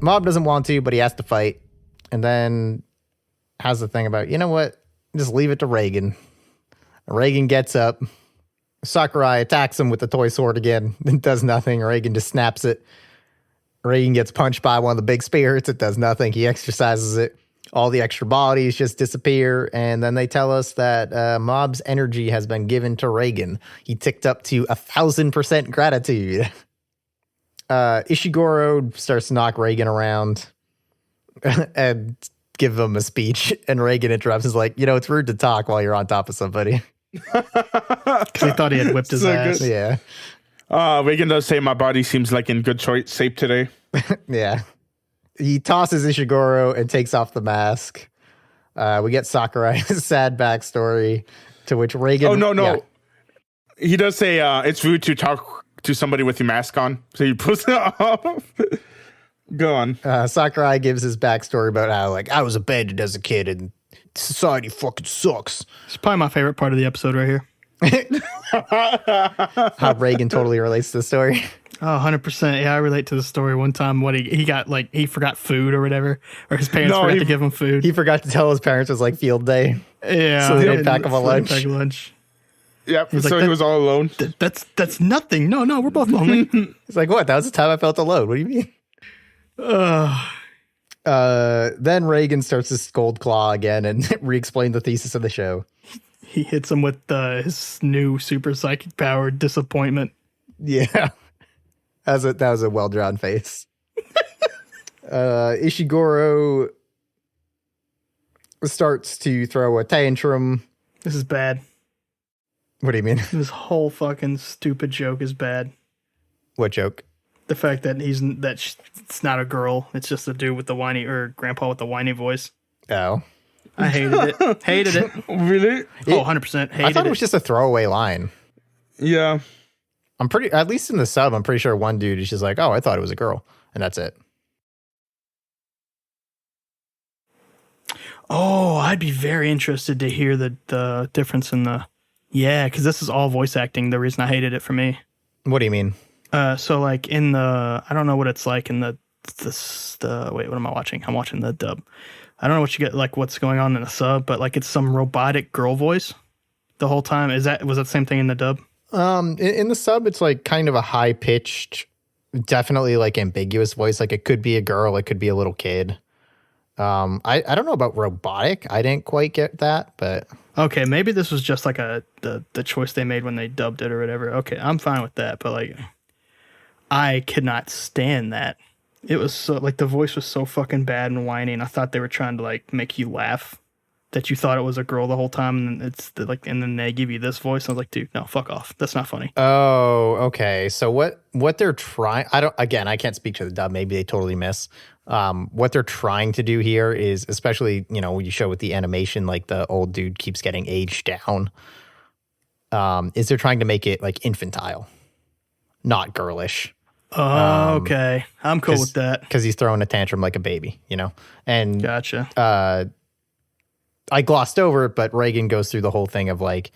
Mob doesn't want to, but he has to fight. And then has the thing about, you know what? Just leave it to Reigen. Reigen gets up. Sakurai attacks him with the toy sword again. It does nothing. Reigen just snaps it. Reigen gets punched by one of the big spirits. It does nothing. He exercises it. All the extra bodies just disappear. And then they tell us that Mob's energy has been given to Reigen. He ticked up to 1,000% gratitude. Ishiguro starts to knock Reigen around and give him a speech. And Reigen interrupts. Is like, it's rude to talk while you're on top of somebody. Because he thought he had whipped his So ass. good. Yeah. Reigen does say my body seems like in good shape today. Yeah. He tosses Ishiguro and takes off the mask. We get Sakurai's sad backstory, to which Reigen... Oh, no. Yeah. He does say it's rude to talk to somebody with your mask on. So he puts it off. Go on. Sakurai gives his backstory about how, like, I was abandoned as a kid and society fucking sucks. It's probably my favorite part of the episode right here. How Reigen totally relates to the story. Oh, 100%. Yeah, I relate to the story. One time, he got, like, he forgot food or whatever, or his parents forgot to give him food. He forgot to tell his parents it was like field day. Yeah. So they didn't pack him a lunch. Yep. He's So like, he was all alone. That's nothing. No, we're both lonely. He's like, what? That was the time I felt alone. What do you mean? Then Reigen starts to scold Claw again and re-explain the thesis of the show. He hits him with his new super psychic power, disappointment. Yeah. That was a well-drawn face. Ishiguro starts to throw a tantrum. This is bad. What do you mean? This whole fucking stupid joke is bad. What joke? The fact that it's not a girl. It's just a dude with the whiny, or grandpa with the whiny voice. Oh. I hated it. Hated it. Really? 100% hated I thought it it. was just a throwaway line. Yeah. At least in the sub, I'm pretty sure one dude is just like, oh, I thought it was a girl. And that's it. Oh, I'd be very interested to hear the difference in the... Yeah, because this is all voice acting. The reason I hated it for me. What do you mean? So like in the... I don't know what it's like in the... Wait, what am I watching? I'm watching the dub. I don't know what you get, like what's going on in the sub, but like it's some robotic girl voice the whole time. Was that the same thing in the dub? In the sub, it's like kind of a high pitched, definitely like ambiguous voice. Like it could be a girl, it could be a little kid. I don't know about robotic. I didn't quite get that, but Okay, maybe this was just like the choice they made when they dubbed it or whatever. Okay, I'm fine with that, but like I could not stand that. It was so like the voice was so fucking bad and whiny, and I thought they were trying to like make you laugh that you thought it was a girl the whole time, and and then they give you this voice. I was like, dude, no, fuck off. That's not funny. oh, okay. So what they're trying, I can't speak to the dub. Maybe they totally miss. What they're trying to do here is, especially, when you show with the animation, like the old dude keeps getting aged down, is they're trying to make it like infantile, not girlish. Oh, okay. I'm cool with that. Because he's throwing a tantrum like a baby, And Gotcha. I glossed over it, but Reigen goes through the whole thing of like,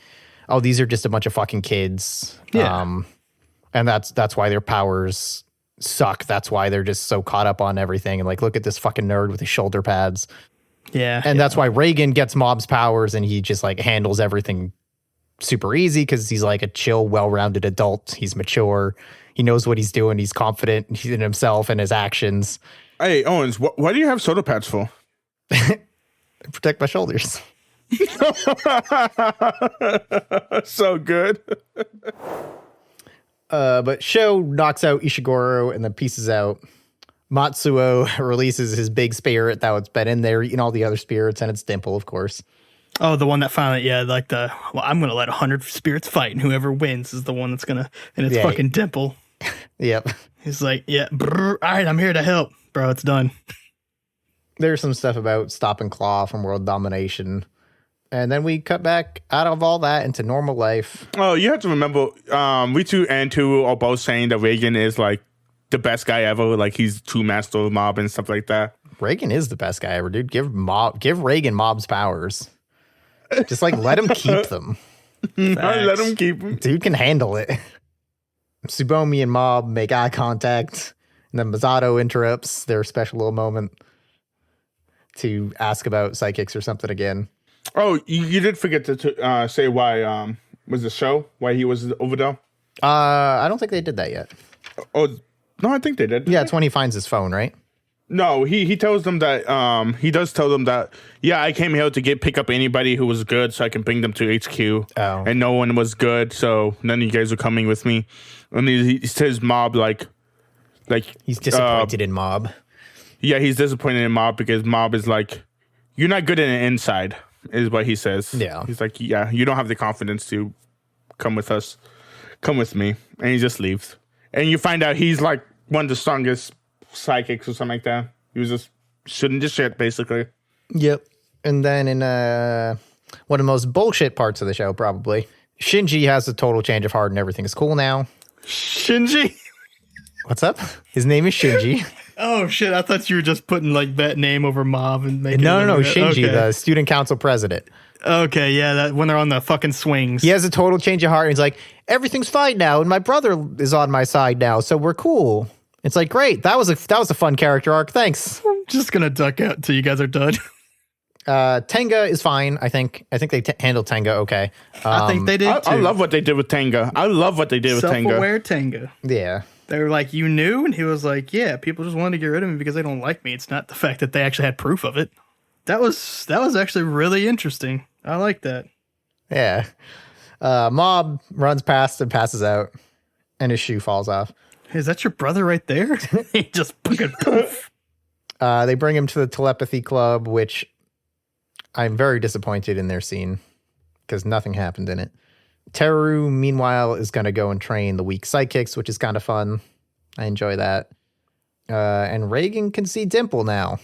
oh, these are just a bunch of fucking kids. Yeah. And that's why their powers suck. That's why they're just so caught up on everything. And like, look at this fucking nerd with his shoulder pads. Yeah. And that's why Reigen gets Mob's powers and he just like handles everything super easy because he's like a chill, well-rounded adult. He's mature. He knows what he's doing. He's confident in himself and his actions. Hey, Owens, why do you have soda pads for? Protect my shoulders. So good. But Sho knocks out Ishiguro and then pieces out. Matsuo releases his big spirit that's been in there eating all the other spirits, and it's Dimple, of course. Oh, the one that finally, I'm going to let 100 spirits fight, and whoever wins is the one that's going to, and it's fucking Dimple. Yep. He's like, all right, I'm here to help. Bro, it's done. There's some stuff about stopping Claw from world domination. And then we cut back out of all that into normal life. Oh, you have to remember, Ritsu and Tu are both saying that Reigen is like the best guy ever. Like he's true master of Mob and stuff like that. Reigen is the best guy ever, dude. Give Reigen Mob's powers. Just like let him keep them. Let him keep him. Dude can handle it. Tsubomi and Mob make eye contact, and then Masato interrupts their special little moment to ask about psychics or something again. Oh, you did forget to say why was the show why he was over there? I don't think they did that yet. Oh no, I think they did. Yeah, it's when he finds his phone, right? No, he tells them that he does tell them that I came here to pick up anybody who was good so I can bring them to HQ. Oh. And no one was good, so none of you guys are coming with me. And he says Mob like he's disappointed in Mob. Yeah, he's disappointed in Mob because Mob is like, you're not good in the inside. is what he says. Yeah. He's like, yeah, you don't have the confidence to come with us. Come with me. And he just leaves. And you find out he's like one of the strongest psychics or something like that. He was just shooting the shit, basically. Yep. And then in one of the most bullshit parts of the show, probably, Shinji has a total change of heart and everything is cool now. Shinji? What's up? His name is Shinji. Oh, shit. I thought you were just putting like that name over Mob and making No, Shinji, okay. the student council president. Okay, yeah, that when they're on the fucking swings. He has a total change of heart and he's like, everything's fine now and my brother is on my side now, so we're cool. It's like, great. That was a fun character arc. Thanks. I'm just gonna duck out till you guys are done. Tenga is fine. I think they handled Tenga okay. I think they did too. I love what they did with Tenga. Self-aware Tenga. Yeah. They were like, you knew? And he was like, yeah, people just wanted to get rid of me because they don't like me. It's not the fact that they actually had proof of it. That was actually really interesting. I like that. Yeah. Mob runs past and passes out, and his shoe falls off. Hey, is that your brother right there? He just fucking poof. They bring him to the telepathy club, which I'm very disappointed in their scene because nothing happened in it. Teru, meanwhile, is going to go and train the weak psychics, which is kind of fun. I enjoy that. And Reigen can see Dimple now.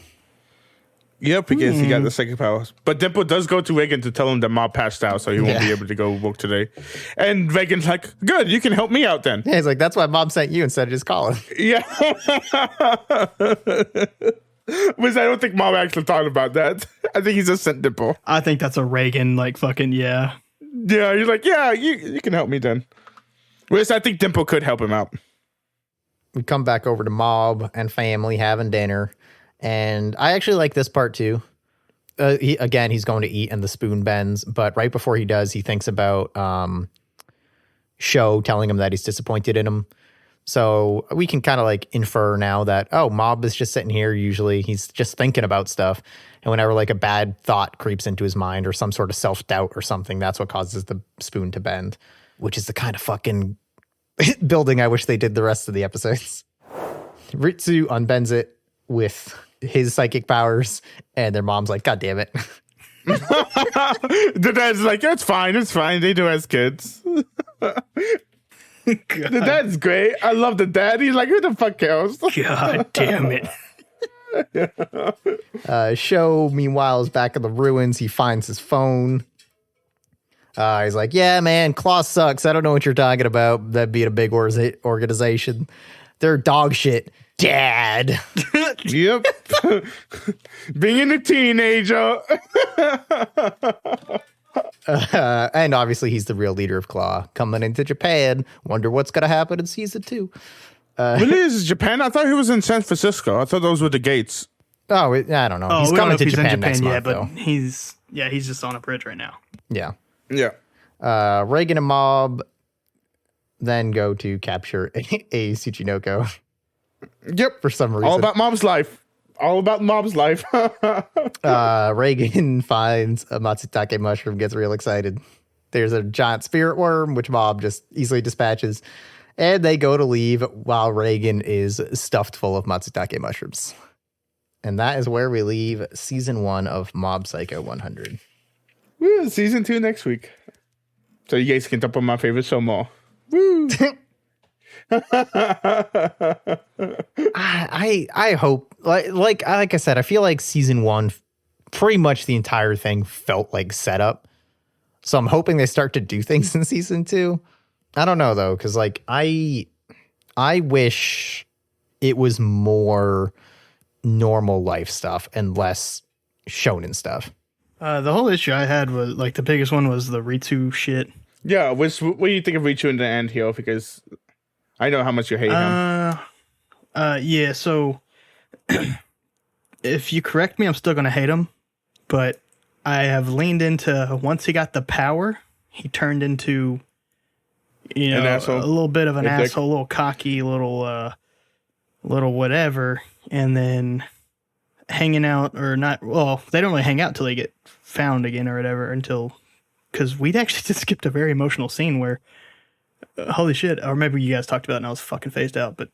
Yep, because he got the psychic powers. But Dimple does go to Reigen to tell him that Mob passed out, so he won't be able to go work today. And Reigen's like, good, you can help me out then. Yeah, he's like, that's why Mom sent you instead of just calling. Yeah. Which I don't think Mob actually thought about that. I think he just sent Dimple. I think that's a Reigen, like, fucking, yeah. Yeah, he's like, yeah, you can help me then. Whereas I think Dimple could help him out. We come back over to Mob and family having dinner. And I actually like this part too. He's going to eat and the spoon bends. But right before he does, he thinks about Sho telling him that he's disappointed in him. So we can kind of like infer now that, oh, Mob is just sitting here. Usually he's just thinking about stuff. And whenever like a bad thought creeps into his mind or some sort of self-doubt or something, that's what causes the spoon to bend, which is the kind of fucking building I wish they did the rest of the episodes. Ritsu unbends it with his psychic powers, and their mom's like, God damn it. The dad's like, it's fine. They do as kids. The dad's great. I love the dad. He's like, who the fuck cares? God damn it. Sho, meanwhile, is back in the ruins. He finds his phone. He's like, yeah, man, Claw sucks. I don't know what you're talking about. That being a big organization. They're dog shit. Dad. Yep. Being a teenager. And obviously he's the real leader of Claw. Coming into Japan. Wonder what's going to happen in season 2. Really, is Japan? I thought he was in San Francisco. I thought those were the gates. Oh, I don't know. Oh, he's we don't know coming if to he's Japan in next Japan month, yet, though. but he's just on a bridge right now. Yeah. Yeah. Reigen and Mob then go to capture a Tsuchinoko. Yep. For some reason. All about Mob's life. Reigen finds a Matsutake mushroom, gets real excited. There's a giant spirit worm, which Mob just easily dispatches. And they go to leave while Reigen is stuffed full of Matsutake mushrooms. And that is where we leave season 1 of Mob Psycho 100. Woo, season 2 next week. So you guys can dump on my favorite show more. Woo. I hope, like I said, I feel like season 1, pretty much the entire thing felt like setup. So I'm hoping they start to do things in season 2. I don't know though, because like I wish it was more normal life stuff and less shonen stuff. The whole issue I had was like the biggest one was the Ritsu shit. Yeah, what do you think of Ritsu in the end here? Because I know how much you hate him. Yeah, so if you correct me, I'm still gonna hate him, but I have leaned into once he got the power, he turned into a little bit of an asshole, a little cocky, little whatever, and then hanging out or not. Well, they don't really hang out till they get found again or whatever. Because we'd actually just skipped a very emotional scene where, holy shit! Or maybe you guys talked about it and I was fucking phased out. But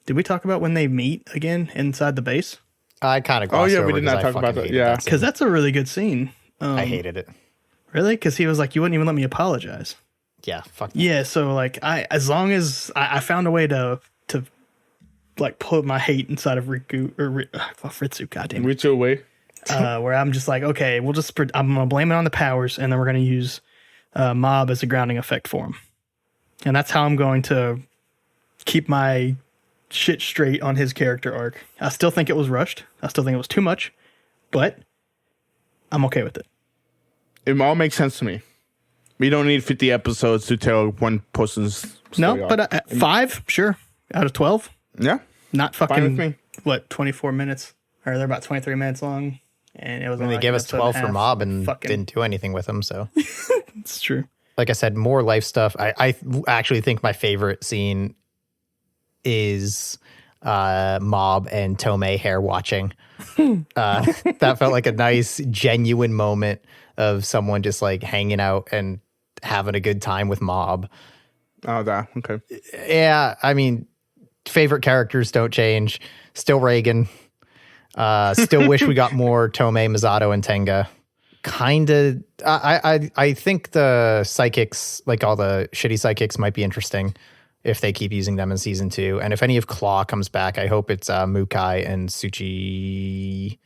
did we talk about when they meet again inside the base? I kind of glossed over we did not talk about that. Yeah, because that's a really good scene. I hated it. Really? Because he was like, you wouldn't even let me apologize. Yeah, fuck. Yeah, so like as long as I found a way to like put my hate inside of Ritsu, goddamn it. Ritsu away. Where I'm just like, okay, I'm gonna blame it on the powers, and then we're gonna use Mob as a grounding effect for him, and that's how I'm going to keep my shit straight on his character arc. I still think it was rushed. I still think it was too much, but I'm okay with it. It all makes sense to me. We don't need 50 episodes to tell one person's story. No, but 5, sure, out of 12. Yeah, Not fine fucking, with me. what, 24 minutes? Or they're about 23 minutes long. And it was And only they like gave an us episode 12 and a for half. Mob and Fucking, didn't do anything with them. So, it's true. like I said, more life stuff. I actually think my favorite scene is Mob and Tomei hair watching. That felt like a nice, genuine moment of someone just like hanging out and having a good time with Mob. Oh, that. Okay. Yeah, I mean, favorite characters don't change. Still Reigen. Still wish we got more Tomei, Misato, and Tenga. Kinda. I think the psychics, like all the shitty psychics, might be interesting if they keep using them in season 2. And if any of Claw comes back, I hope it's Mukai and Tsuchi.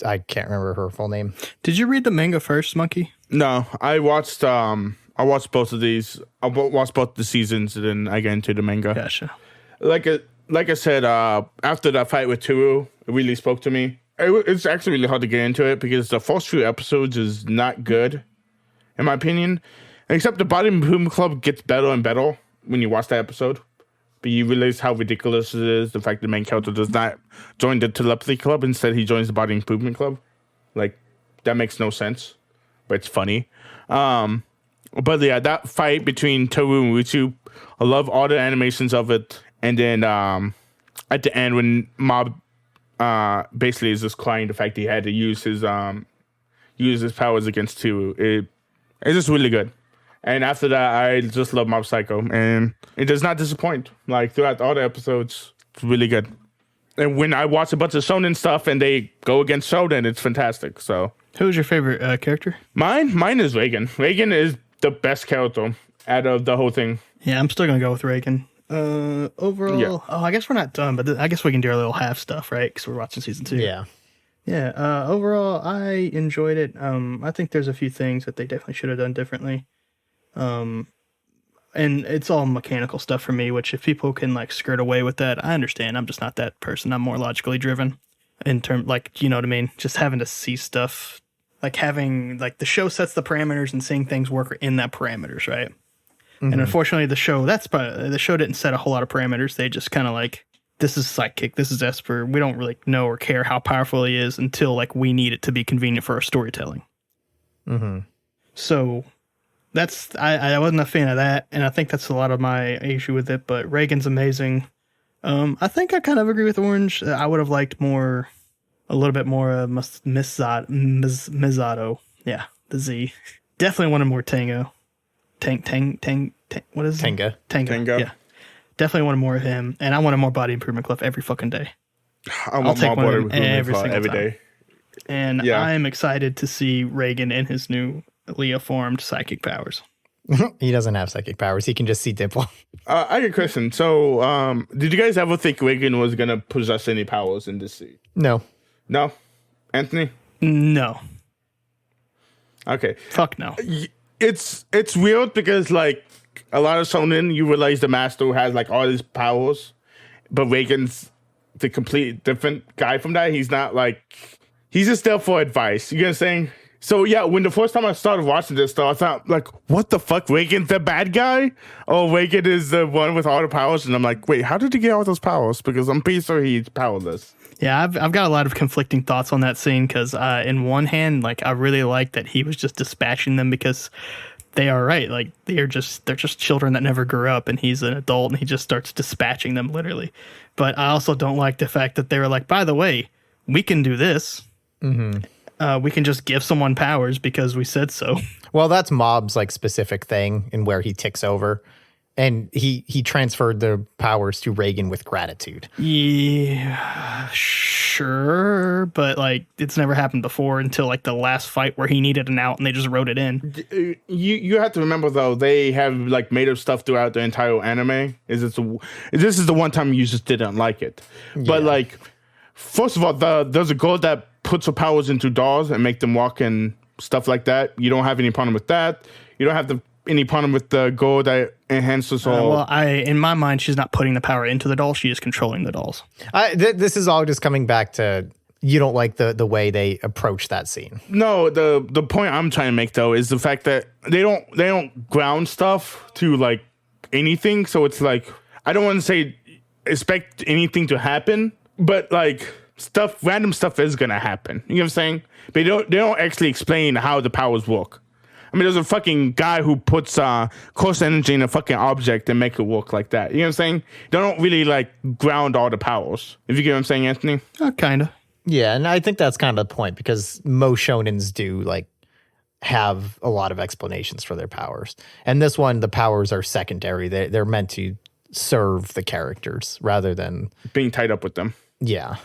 I can't remember her full name. Did you read the manga first, Monkey? No, I watched both of these. I watched both the seasons, and then I get into the manga. Gotcha. Like I said, after that fight with Toru, it really spoke to me. It's actually really hard to get into it because the first few episodes is not good, in my opinion. Except the Body Improvement Club gets better and better when you watch that episode. But you realize how ridiculous it is, the fact the main character does not join the telepathy club. Instead, he joins the Body Improvement Club. Like, that makes no sense. But it's funny. But yeah, that fight between Toru and Ritsu, I love all the animations of it. And then at the end, when Mob basically is just crying the fact he had to use his powers against Toru, it's just really good. And after that, I just love Mob Psycho, and it does not disappoint. Like throughout all the episodes, it's really good. And when I watch a bunch of shonen stuff and they go against shonen, it's fantastic. So, Who's your favorite character? mine is Reigen. Reigen is the best character out of the whole thing. Yeah, I'm still gonna go with Reigen. Overall, Yeah. I guess we're not done, but I guess we can do our little half stuff, right? Because we're watching season 2. Yeah. Yeah. Overall, I enjoyed it. I think there's a few things that they definitely should have done differently. And it's all mechanical stuff for me, which if people can like skirt away with that, I understand. I'm just not that person. I'm more logically driven in term, like, you know what I mean? Just having to see stuff, like having like the show sets the parameters and seeing things work in that parameters, right? Mm-hmm. And unfortunately, the show didn't set a whole lot of parameters. They just kind of like, this is Psychic, this is Esper. We don't really know or care how powerful he is until like we need it to be convenient for our storytelling. Mm-hmm. So I wasn't a fan of that, and I think that's a lot of my issue with it. But Reigen's amazing. I think I kind of agree with Orange. I would have liked a little bit more of Misato. Yeah, the Z. Definitely wanted more Tango. What is it? Tenga. Tenga. Yeah, definitely wanted more of him, and I wanted more Body Improvement Club every fucking day. I'll take more one of them every every day. And Yeah. I'm excited to see Reigen in his new Leah formed psychic powers. He doesn't have psychic powers. He can just see Diplo. I got a question. So, did you guys ever think Reigen was gonna possess any powers in this scene? No. No, Anthony. No. Okay, Fuck no. it's weird because like a lot of shonen, you realize the master has like all his powers, but Reigen's the complete different guy from that. He's not like, he's just there for advice. You get what I'm saying? So yeah, when the first time I started watching this stuff, I thought like, what the fuck? Reigen's the bad guy? Oh, Reigen is the one with all the powers, and I'm like, wait, how did he get all those powers? Because I'm pretty sure he's powerless. Yeah, I've got a lot of conflicting thoughts on that scene because in one hand, like I really like that he was just dispatching them because they are right. Like they're just children that never grew up, and he's an adult and he just starts dispatching them literally. But I also don't like the fact that they were like, by the way, we can do this. Mm-hmm. We can just give someone powers because we said so. Well, that's Mob's like specific thing and where he ticks over. And he transferred the powers to Reigen with gratitude. Yeah, sure, but like it's never happened before until like the last fight where he needed an out and they just wrote it in. You have to remember though, they have like made up stuff throughout the entire anime. This is the one time you just didn't like it. But like, first of all, there's a girl that puts her powers into dolls and make them walk and stuff like that. You don't have any problem with that. You don't have any problem with the girl that enhances all. Well, in my mind, she's not putting the power into the doll. She is controlling the dolls. This is all just coming back to you don't like the way they approach that scene. No, the point I'm trying to make though is the fact that they don't ground stuff to like anything. So it's like, I don't want to say expect anything to happen, but like random stuff is gonna happen. You know what I'm saying? But they don't actually explain how the powers work. I mean, there's a fucking guy who puts course energy in a fucking object and make it work like that. You know what I'm saying? They don't really like ground all the powers. If you get what I'm saying, Anthony? Kind of. Yeah, and I think that's kind of the point because most shonens do like have a lot of explanations for their powers. And this one, the powers are secondary. They're meant to serve the characters rather than being tied up with them. Yeah,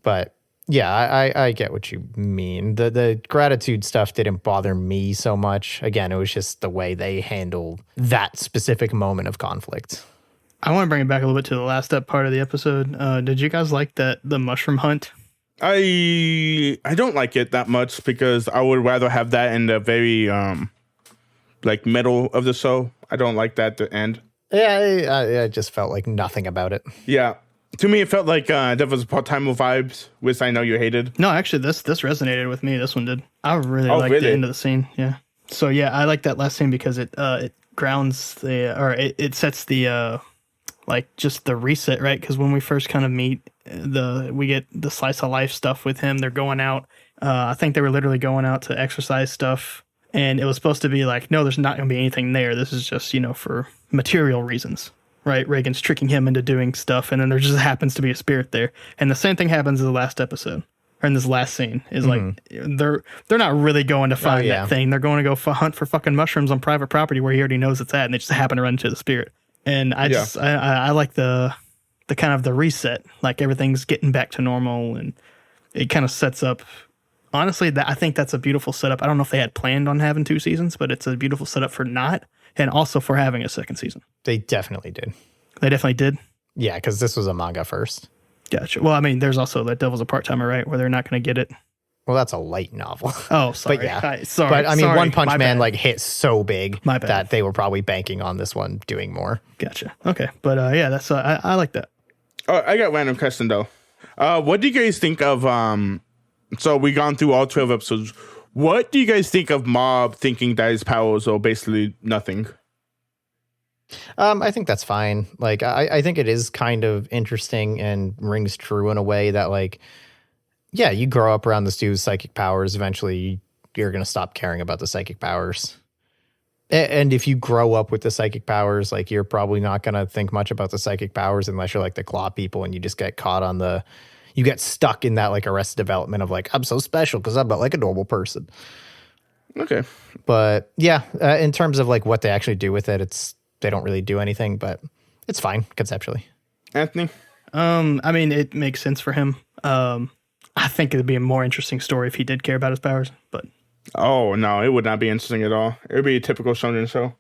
but yeah, I get what you mean. The gratitude stuff didn't bother me so much. Again, it was just the way they handled that specific moment of conflict. I want to bring it back a little bit to the last part of the episode. Did you guys like the mushroom hunt? I don't like it that much because I would rather have that in the very like middle of the show. I don't like that at the end. Yeah, I just felt like nothing about it. Yeah. To me, it felt like there was part-timer vibes, which I know you hated. No, actually, this resonated with me. This one did. I really liked the end of the scene. Yeah. So yeah, I like that last scene because it grounds it sets the like just the reset, right? Because when we first kind of meet we get the slice of life stuff with him. They're going out. I think they were literally going out to exercise stuff, and it was supposed to be like, no, there's not going to be anything there. This is just for material reasons. Right, Reigen's tricking him into doing stuff, and then there just happens to be a spirit there. And the same thing happens in the last episode, or in this last scene. Is like they're not really going to find that thing. They're going to go hunt for fucking mushrooms on private property where he already knows it's at, and they just happen to run into the spirit. And I like the kind of the reset, like everything's getting back to normal, and it kind of sets up. Honestly, I think that's a beautiful setup. I don't know if they had planned on having 2 seasons, but it's a beautiful setup for not. And also for having a second season. They definitely did. They definitely did? Yeah, because this was a manga first. Gotcha. Well, I mean, there's also that Devil's a Part-Timer, right? Where they're not going to get it. Well, that's a light novel. Oh, sorry. But yeah. Sorry. But I mean, One Punch Man bad. like hit so big My bad. that they were probably banking on this one doing more. Gotcha. Okay. But yeah, that's I like that. Oh, I got a random question though. What do you guys think of so we gone through all 12 episodes. What do you guys think of Mob thinking that his powers are basically nothing? I think that's fine. Like, I think it is kind of interesting and rings true in a way that, like, yeah, you grow up around this dude's psychic powers. Eventually, you're going to stop caring about the psychic powers. And if you grow up with the psychic powers, like, you're probably not going to think much about the psychic powers unless you're like the Claw people and you just get caught on you get stuck in that, like, Arrested Development of, like, I'm so special because I'm not like a normal person. Okay. But, yeah, in terms of, like, what they actually do with it, they don't really do anything, but it's fine conceptually. Anthony? I mean, it makes sense for him. I think it'd be a more interesting story if he did care about his powers, but... Oh, no, it would not be interesting at all. It would be a typical shonen show.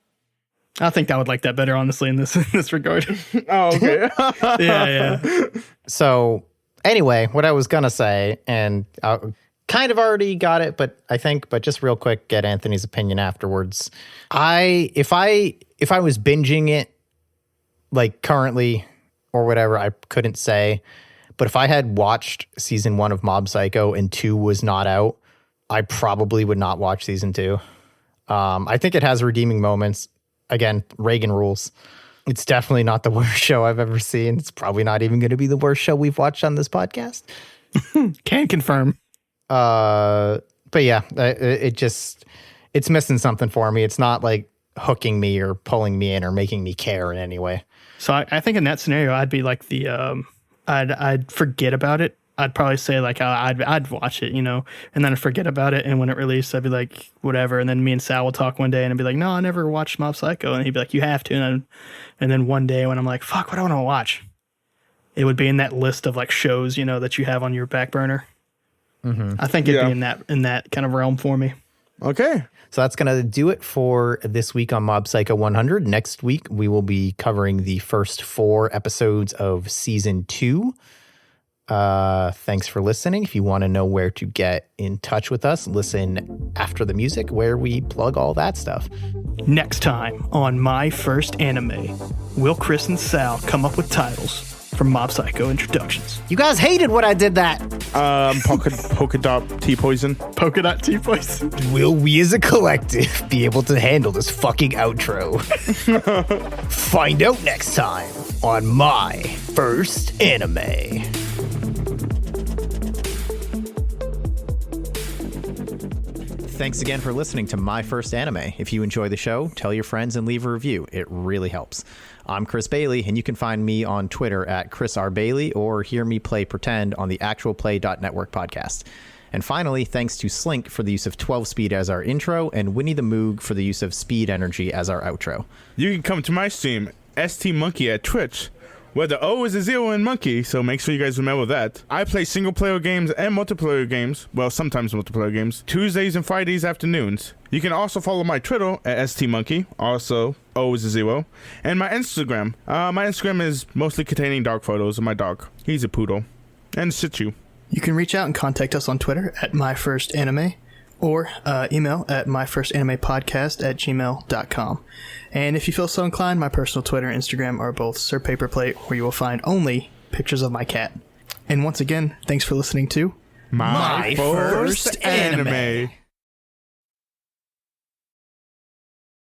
I think I would like that better, honestly, in this regard. Oh, okay. Yeah. So, anyway, what I was going to say, and I kind of already got it, but just real quick, get Anthony's opinion afterwards. If I was binging it, like currently or whatever, I couldn't say. But if I had watched season 1 of Mob Psycho and 2 was not out, I probably would not watch season 2. I think it has redeeming moments. Again, Reigen rules. It's definitely not the worst show I've ever seen. It's probably not even going to be the worst show we've watched on this podcast. Can confirm. But yeah, it's missing something for me. It's not like hooking me or pulling me in or making me care in any way. So I think in that scenario, I'd be like I'd forget about it. I'd probably say like I'd watch it, you know, and then I'd forget about it. And when it released, I'd be like, whatever. And then me and Sal would talk one day, and I'd be like, no, I never watched Mob Psycho. And he'd be like, you have to. And then one day when I'm like, fuck, what do I want to watch? It would be in that list of like shows, you know, that you have on your back burner. Mm-hmm. I think it'd be in that kind of realm for me. Okay. So that's going to do it for this week on Mob Psycho 100. Next week, we will be covering the first 4 episodes of season 2. Thanks for listening. If you want to know where to get in touch with us, listen after the music where we plug all that stuff. Next time on My First Anime, will Chris and Sal come up with titles from Mob Psycho introductions? You guys hated when I did that. Polka dot T-Poison. Polka dot T-Poison. Will we as a collective be able to handle this fucking outro? Find out next time on My First Anime. Thanks again for listening to My First Anime. If you enjoy the show, tell your friends and leave a review. It really helps. I'm Chris Bailey, and you can find me on Twitter at Chris R. Bailey or hear me play Pretend on the actualplay.network podcast. And finally, thanks to Slink for the use of 12-speed as our intro and Winnie the Moog for the use of Speed Energy as our outro. You can come to my stream, ST Monkey at Twitch, where the O is a 0 in monkey, so make sure you guys remember that. I play single-player games and multiplayer games, well, sometimes multiplayer games, Tuesdays and Fridays afternoons. You can also follow my Twitter at STMonkey, also O is a 0, and my Instagram. My Instagram is mostly containing dog photos of my dog. He's a poodle. And Shih Tzu. You can reach out and contact us on Twitter at MyFirstAnime or email at myfirstanimepodcast@gmail.com. And if you feel so inclined, my personal Twitter and Instagram are both Sir Paperplate, where you will find only pictures of my cat. And once again, thanks for listening to My First Anime.